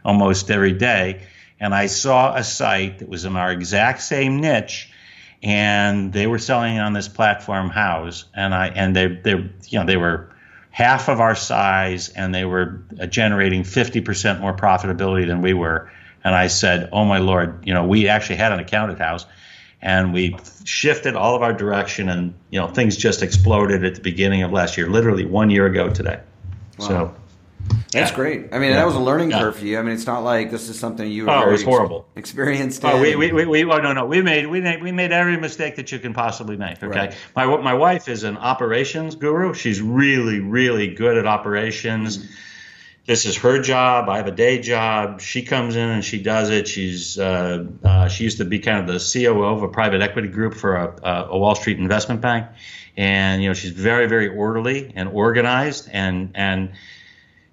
almost every day, and I saw a site that was in our exact same niche, and they were selling on this platform House, and they were half of our size, and they were generating 50% more profitability than we were. And I said, "Oh my Lord, we actually had an account at House." And we shifted all of our direction, and things just exploded at the beginning of last year, literally 1 year ago today. Wow. So that's great. I mean, that was a learning curve for you. I mean, it's not like this is something you were it was horrible. Experienced. Oh, we made every mistake that you can possibly make. Okay, right. My wife is an operations guru. She's really, really good at operations. Mm-hmm. This is her job. I have a day job. She comes in and she does it. She used to be kind of the COO of a private equity group for a Wall Street investment bank, and she's very, very orderly and organized. And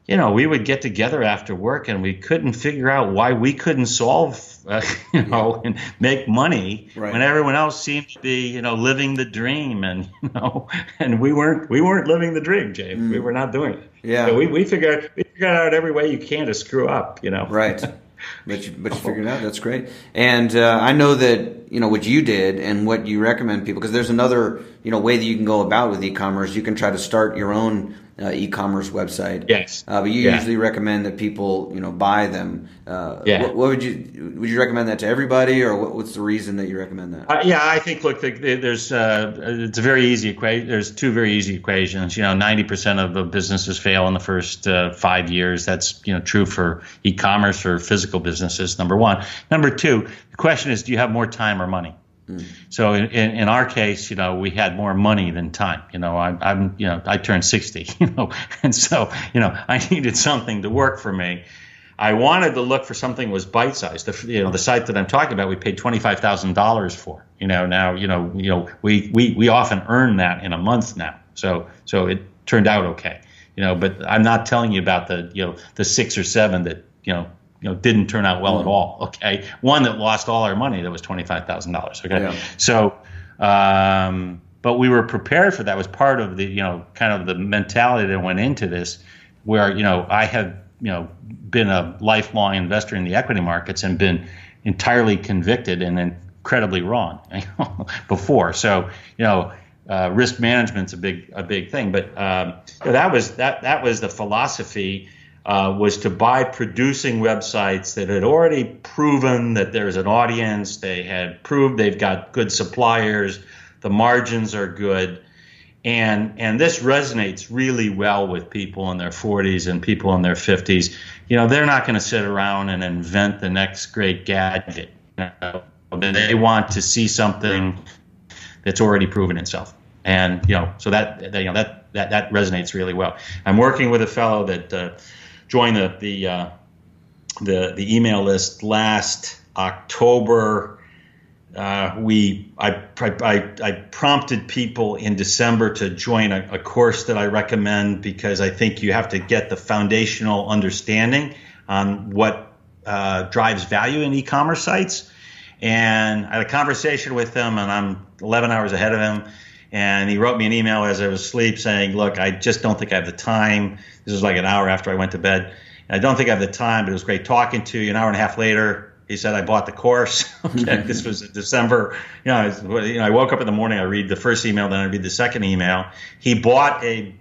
we would get together after work, and we couldn't figure out why we couldn't solve, and make money when everyone else seemed to be, living the dream, and and we weren't living the dream, James. We were not doing it. Yeah, so we figured out every way you can to screw up, Right. But you figured it out. That's great. And I know that, what you did and what you recommend people, because there's another, way that you can go about with e-commerce. You can try to start your own e-commerce website. Yes. But you usually recommend that people, buy them. What would you recommend that to everybody, or what's the reason that you recommend that? I think, look, there's it's a very easy equation. There's two very easy equations. 90% of the businesses fail in the first 5 years. That's, true for e-commerce or physical businesses, number one. Number two, the question is, do you have more time or money? So in our case, we had more money than time. I turned 60, and so, I needed something to work for me. I wanted to look for something that was bite-sized. The site that I'm talking about, we paid $25,000 for. Now, we often earn that in a month now. So it turned out okay. But I'm not telling you about the 6 or 7 that didn't turn out well at all. Okay, one that lost all our money, that was $25,000. Okay, so but we were prepared for that. It was part of the kind of the mentality that went into this, where I had been a lifelong investor in the equity markets and been entirely convicted and incredibly wrong before. So risk management's a big thing. But that was the philosophy. Was to buy producing websites that had already proven that there's an audience. They had proved they've got good suppliers. The margins are good. And this resonates really well with people in their 40s and people in their 50s. They're not going to sit around and invent the next great gadget. They want to see something that's already proven itself. And, so that resonates really well. I'm working with a fellow that joined the email list last October. I prompted people in December to join a course that I recommend, because I think you have to get the foundational understanding on what drives value in e-commerce sites. And I had a conversation with him, and I'm 11 hours ahead of him. And he wrote me an email as I was asleep saying, look, I just don't think I have the time. This was like an hour after I went to bed. I don't think I have the time, but it was great talking to you. An hour and a half later, he said, I bought the course. Okay, this was in December. I woke up in the morning, I read the first email, then I read the second email. He bought a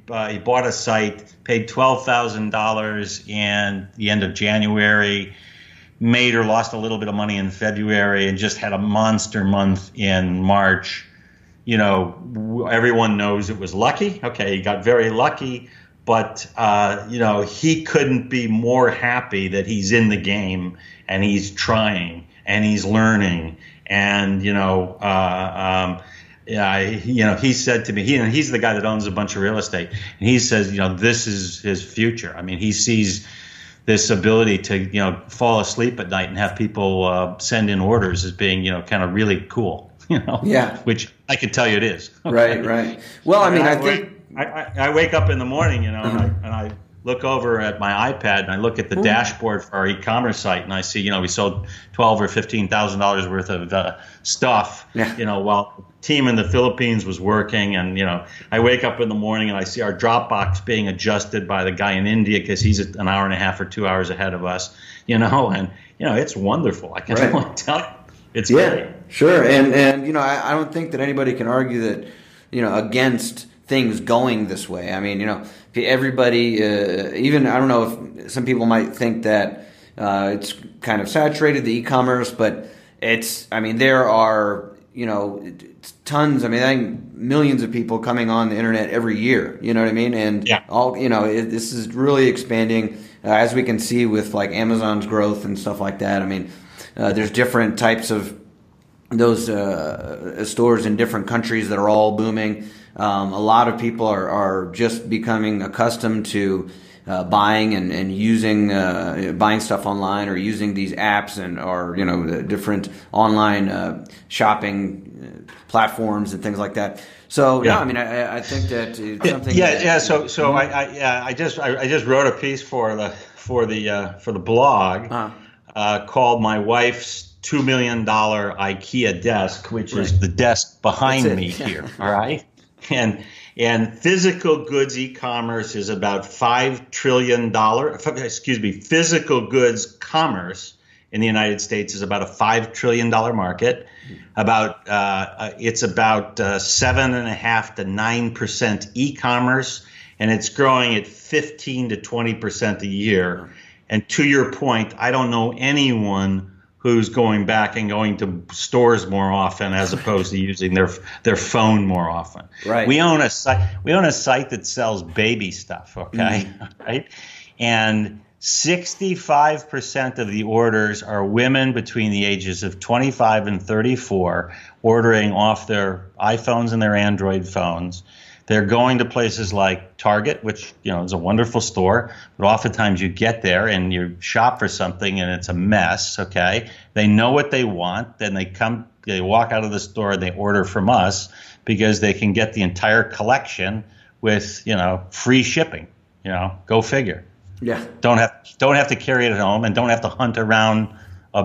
site, paid $12,000 in the end of January, made or lost a little bit of money in February, and just had a monster month in March. Everyone knows it was lucky. Okay, he got very lucky. But, he couldn't be more happy that he's in the game and he's trying and he's learning. And, he said to me, he's the guy that owns a bunch of real estate. And he says, this is his future. I mean, he sees this ability to, fall asleep at night and have people send in orders as being, kind of really cool, Yeah. Which I can tell you it is. Okay? Right. Well, I mean, I think. I wake up in the morning, and I look over at my iPad and I look at the dashboard for our e-commerce site, and I see, we sold $12,000 or $15,000 worth of stuff, while the team in the Philippines was working, and I wake up in the morning and I see our Dropbox being adjusted by the guy in India because he's an hour and a half or 2 hours ahead of us, and it's wonderful. I can only tell you, it's great. Sure, and I don't think that anybody can argue that against things going this way. I mean, everybody, even, I don't know if some people might think that it's kind of saturated, the e-commerce, but there are, tons, I think millions of people coming on the internet every year, you know what I mean? And this is really expanding, as we can see with like Amazon's growth and stuff like that. I mean, there's different types of those stores in different countries that are all booming. A lot of people are just becoming accustomed to buying and using buying stuff online, or using these apps or the different online shopping platforms and things like that. So I think that it's something. I just wrote a piece for the blog called "My Wife's $2 million IKEA Desk," which is the desk behind me here. All right. And physical goods e-commerce is about $5 trillion. Physical goods commerce in the United States is about a $5 trillion market. It's about 7.5% to 9% e-commerce, and it's growing at 15 to 20% a year. And to your point, I don't know anyone who's going back and going to stores more often as opposed to using their phone more often. Right. We own a site that sells baby stuff, okay? Right? And 65% of the orders are women between the ages of 25 and 34 ordering off their iPhones and their Android phones. They're going to places like Target, which is a wonderful store, but oftentimes you get there and you shop for something and it's a mess. Okay, they know what they want, then they walk out of the store and they order from us because they can get the entire collection with free shipping. Go figure. Yeah, don't have to carry it at home and don't have to hunt around a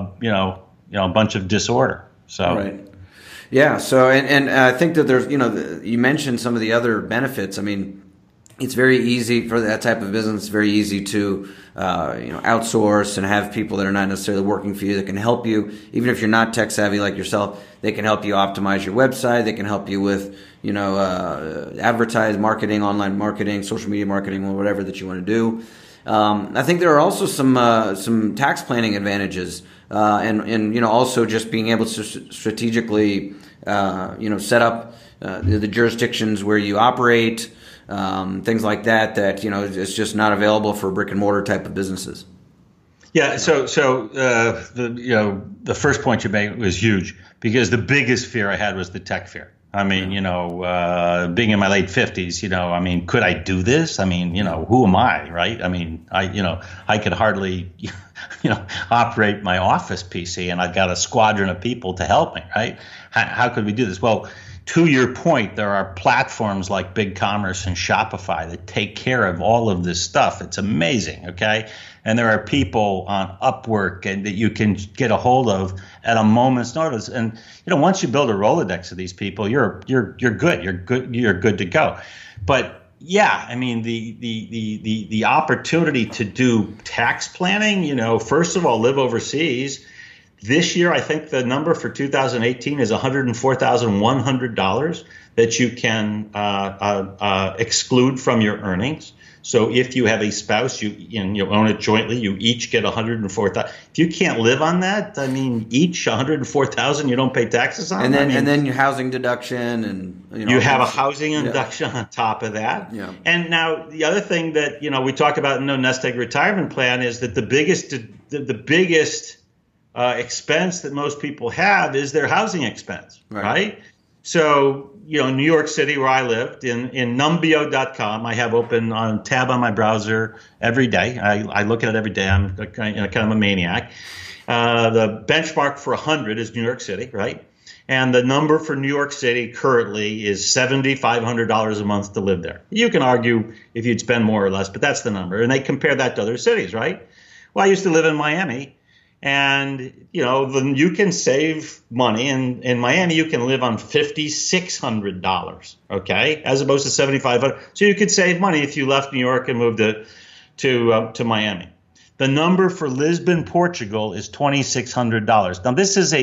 bunch of disorder. So. Right. Yeah. So, and I think that there's, you mentioned some of the other benefits. I mean, it's very easy for that type of business. It's very easy to, outsource and have people that are not necessarily working for you that can help you. Even if you're not tech savvy like yourself, they can help you optimize your website. They can help you with, advertise marketing, online marketing, social media marketing, or whatever that you want to do. I think there are also some tax planning advantages, and also just being able to strategically, set up the jurisdictions where you operate, things like that. It's just not available for brick and mortar type of businesses. Yeah. So the first point you made was huge because the biggest fear I had was the tech fear. I mean, being in my late 50s, could I do this? I mean, who am I, right? I mean, I could hardly, operate my office PC, and I've got a squadron of people to help me, right? How could we do this? Well, to your point, there are platforms like BigCommerce and Shopify that take care of all of this stuff. It's amazing, okay? And there are people on Upwork and that you can get a hold of at a moment's notice. And once you build a Rolodex of these people, you're good. You're good to go. But yeah, I mean the opportunity to do tax planning. First of all, live overseas. This year, I think the number for 2018 is $104,100 that you can exclude from your earnings. So if you have a spouse, you own it jointly, you each get $104,000. If you can't live on that, I mean, each $104,000 you don't pay taxes on. And then your housing deduction and you have a housing deduction on top of that. Yeah. And now the other thing that we talk about in the Nest Egg Retirement Plan is that the biggest expense that most people have is their housing expense, right? So, New York City, where I lived, in numbeo.com, I have open on tab on my browser every day. I look at it every day. I'm kind of a maniac. The benchmark for 100 is New York City, right? And the number for New York City currently is $7,500 a month to live there. You can argue if you'd spend more or less, but that's the number. And they compare that to other cities, right? Well, I used to live in Miami. And, then you can save money. In Miami, you can live on $5,600, okay, as opposed to $7,500. So you could save money if you left New York and moved to Miami. The number for Lisbon, Portugal is $2,600. Now, this is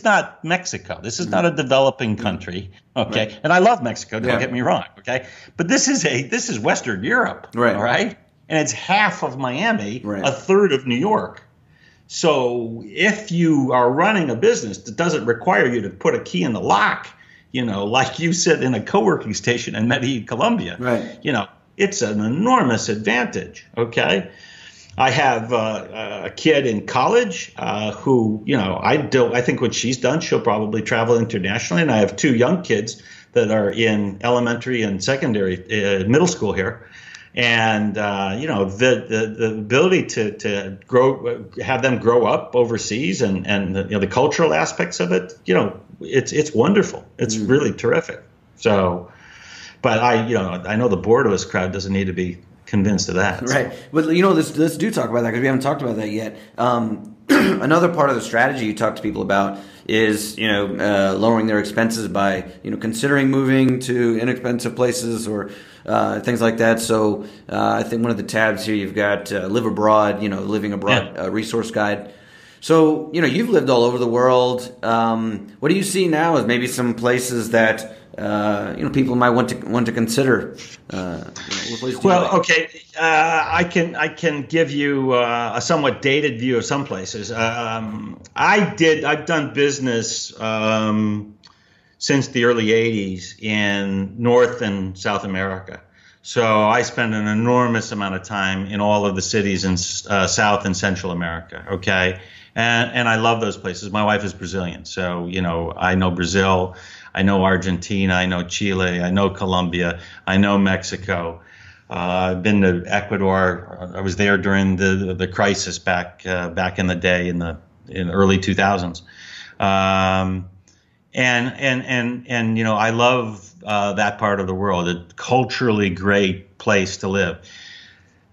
not Mexico. This is not a developing country, okay? Right. And I love Mexico, don't get me wrong, okay? But this is Western Europe, right? All right? And it's half of Miami, a third of New York. So if you are running a business that doesn't require you to put a key in the lock, like you said in a co-working station in Medellin, Colombia, right. It's an enormous advantage, okay? I have a kid in college who, I think when she's done, she'll probably travel internationally. And I have two young kids that are in elementary and secondary, middle school here. And, the ability to grow, have them grow up overseas and the cultural aspects of it, it's wonderful. It's really terrific. So, but I know the Borderless crowd doesn't need to be convinced of that. Right. But, let's do talk about that because we haven't talked about that yet. Another part of the strategy you talk to people about is, lowering their expenses by, considering moving to inexpensive places or things like that. So I think one of the tabs here, you've got Live Abroad, Living Abroad resource guide. So, you've lived all over the world. What do you see now as maybe some places that, people might want to consider? Okay. I can give you a somewhat dated view of some places. I've done business since the early 80s in North and South America. So I spend an enormous amount of time in all of the cities in South and Central America. Okay. And I love those places. My wife is Brazilian. So, I know Brazil. I know Argentina, I know Chile, I know Colombia, I know Mexico. I've been to Ecuador. I was there during the crisis back in the day in the early 2000s. And I love that part of the world. A culturally great place to live.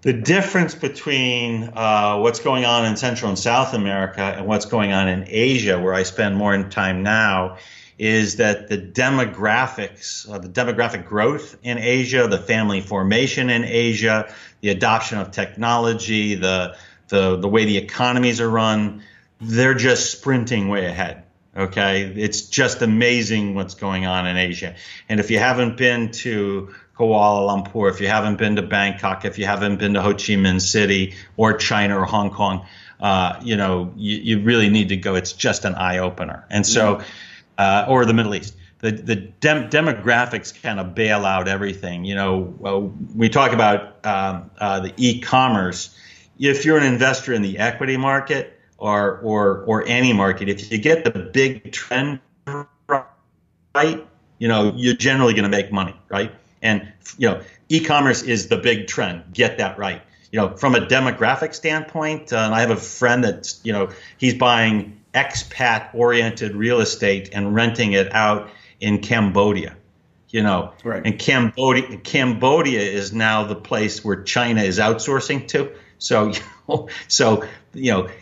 The difference between what's going on in Central and South America and what's going on in Asia, where I spend more time now, is that the demographics, the demographic growth in Asia, the family formation in Asia, the adoption of technology, the way the economies are run, they're just sprinting way ahead. Okay, it's just amazing what's going on in Asia. And if you haven't been to Kuala Lumpur, if you haven't been to Bangkok, if you haven't been to Ho Chi Minh City or China or Hong Kong, you really need to go. It's just an eye opener. And so. Or the Middle East. The demographics kind of bail out everything. We talk about the e-commerce. If you're an investor in the equity market or any market, if you get the big trend right, you're generally going to make money, right? And e-commerce is the big trend. Get that right. From a demographic standpoint, and I have a friend that's he's buying expat-oriented real estate and renting it out in Cambodia. Right. And Cambodia is now the place where China is outsourcing to. So,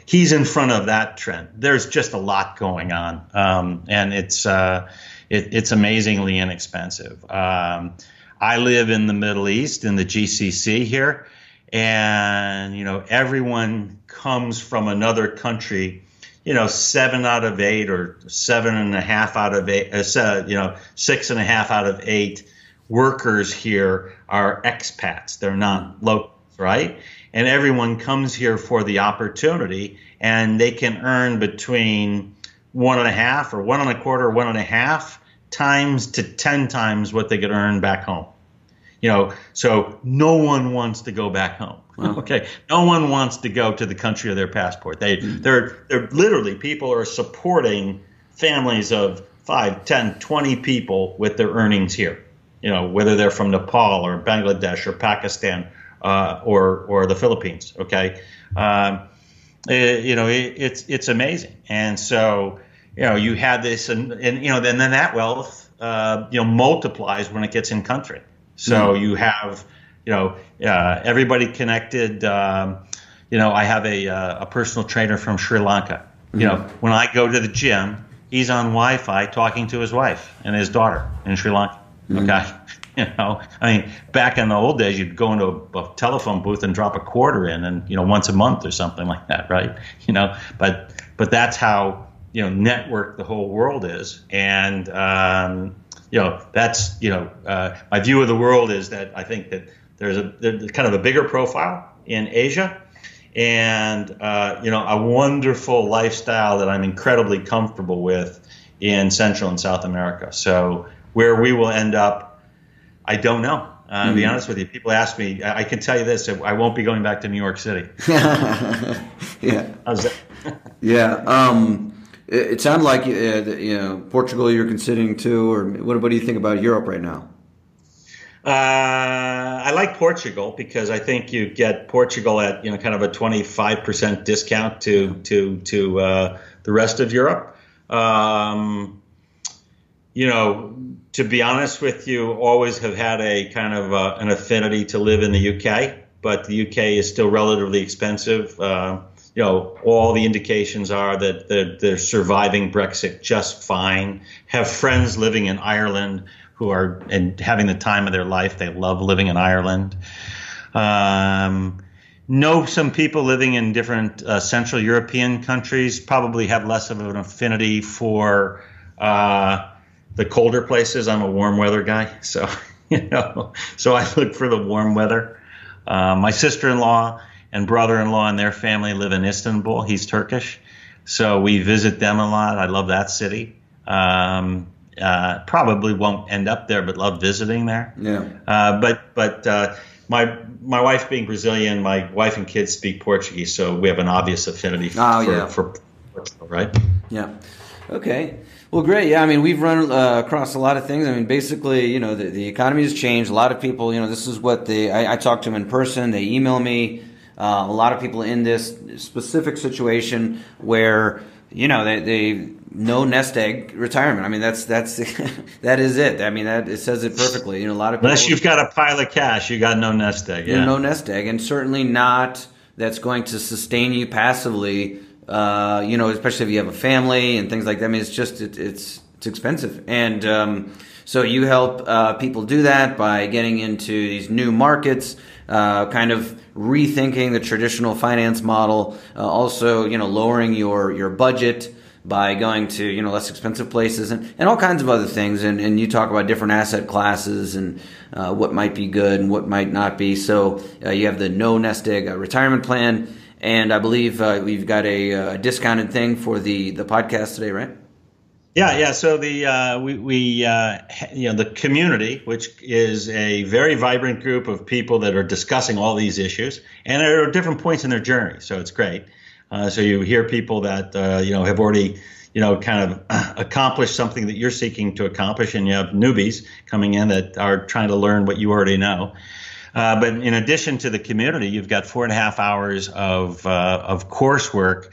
he's in front of that trend. There's just a lot going on, and it's amazingly inexpensive. I live in the Middle East, in the GCC here, and everyone comes from another country. 7 out of 8 or 7.5 out of 8, 6.5 out of 8 workers here are expats. They're not locals, right? And everyone comes here for the opportunity, and they can earn between 1.5 or 1.25 or 1.5 times to 10 times what they could earn back home. So no one wants to go back home. Wow. Okay, no one wants to go to the country of their passport. They're literally, people are supporting families of 5, 10, 20 people with their earnings here. Whether they're from Nepal or Bangladesh or Pakistan or the Philippines. Okay, it's amazing, and so you have this, and then that wealth multiplies when it gets in country. So you have everybody connected. I have a personal trainer from Sri Lanka. When I go to the gym, he's on Wi-Fi talking to his wife and his daughter in Sri Lanka. Okay. Back in the old days, you'd go into a telephone booth and drop a quarter in, and once a month or something like that, right? But that's how networked the whole world is, and that's my view of the world is that I think that there's kind of a bigger profile in Asia, and a wonderful lifestyle that I'm incredibly comfortable with in Central and South America. So where we will end up, I don't know. To be honest with you, people ask me. I can tell you this: I won't be going back to New York City. Yeah. How's that? Yeah. It sounded like Portugal you're considering too, or what do you think about Europe right now? I like Portugal because I think you get Portugal at kind of a 25% discount to the rest of Europe. To be honest with you, always have had a kind of an affinity to live in the UK, but the UK is still relatively expensive. All the indications are that they're surviving Brexit just fine. Have friends living in Ireland who are having the time of their life. They love living in Ireland. Know some people living in different Central European countries, probably have less of an affinity for the colder places. I'm a warm weather guy, so so I look for the warm weather. My sister-in-law and brother-in-law and their family live in Istanbul. He's Turkish, so we visit them a lot. I love that city. Probably won't end up there, but love visiting there. Yeah. But my wife being Brazilian, my wife and kids speak Portuguese, so we have an obvious affinity for Portugal, right? Yeah. Okay. Well, great. Yeah, we've run across a lot of things. Basically, the economy has changed. A lot of people, this is what I talk to them in person. They email me. A lot of people in this specific situation where, they no nest egg retirement. That's that is it. It says it perfectly. A lot of people, unless you've got a pile of cash, you got no nest egg. Yeah. No nest egg, and certainly not that's going to sustain you passively. Especially if you have a family and things like that. It's expensive. And so you help people do that by getting into these new markets, kind of rethinking the traditional finance model, also, lowering your budget by going to, less expensive places and all kinds of other things. And you talk about different asset classes and what might be good and what might not be. So you have the no nest egg retirement plan. And I believe we've got a discounted thing for the podcast today, right? Yeah. So the the community, which is a very vibrant group of people that are discussing all these issues, and are at different points in their journey. So it's great. So you hear people that have already kind of accomplished something that you're seeking to accomplish, and you have newbies coming in that are trying to learn what you already know. But in addition to the community, you've got 4.5 hours of coursework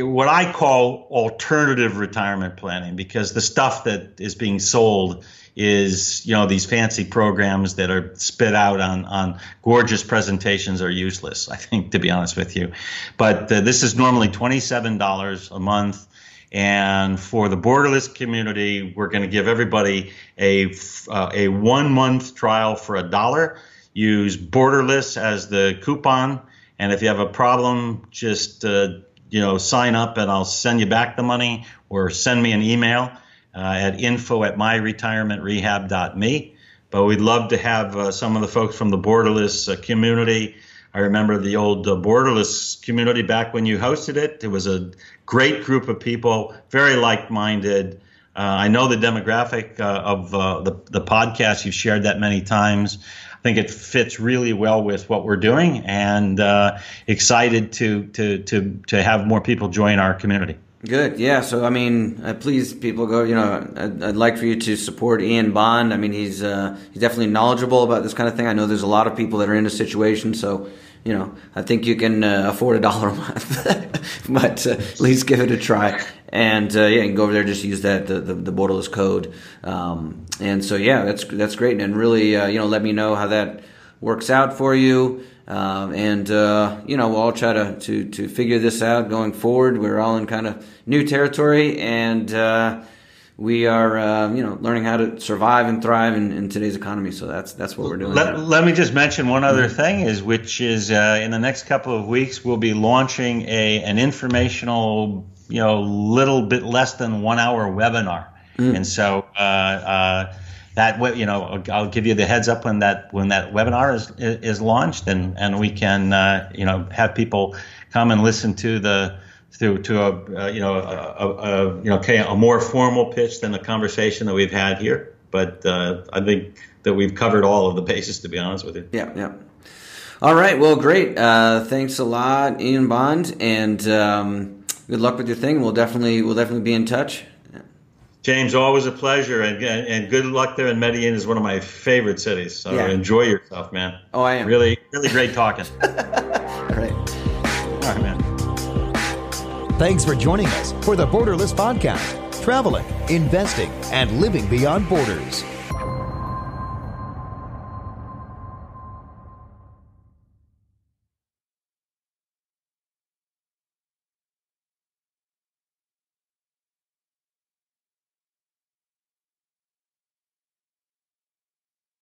what I call alternative retirement planning, because the stuff that is being sold is, these fancy programs that are spit out on gorgeous presentations are useless, I think, to be honest with you. But this is normally $27 a month. And for the Borderless community, we're going to give everybody a 1 month trial for $1. Use Borderless as the coupon. And if you have a problem, just, sign up and I'll send you back the money, or send me an email at info@myretirementrehab.me. But we'd love to have some of the folks from the Borderless community. I remember the old Borderless community back when you hosted it. It was a great group of people, very like-minded. I know the demographic of the podcast. You've shared that many times. I think it fits really well with what we're doing, and excited to have more people join our community. Good. Yeah. So, please, people, go, I'd like for you to support Ian Bond. He's definitely knowledgeable about this kind of thing. I know there's a lot of people that are in a situation. So, I think you can afford $1 a month, but at least give it a try. And you can go over there, just use that, the Borderless code. And so, that's great. And really, let me know how that works out for you. We'll all try to figure this out going forward. We're all in kind of new territory, and we are learning how to survive and thrive in today's economy. So that's what we're doing. Let me just mention one other thing, which is in the next couple of weeks we'll be launching an informational, little bit less than 1 hour webinar, and so. That way, I'll give you the heads up when that webinar is launched, and we can have people come and listen to a more formal pitch than the conversation that we've had here. But I think that we've covered all of the bases, to be honest with you. Yeah. All right. Well, great. Thanks a lot, Ian Bond, and good luck with your thing. We'll definitely be in touch. James, always a pleasure, and good luck there in Medellin. Is one of my favorite cities. So enjoy yourself, man. Oh, I am. Really, really great talking. Great. All right, man. Thanks for joining us for the Borderless Podcast, traveling, investing, and living beyond borders.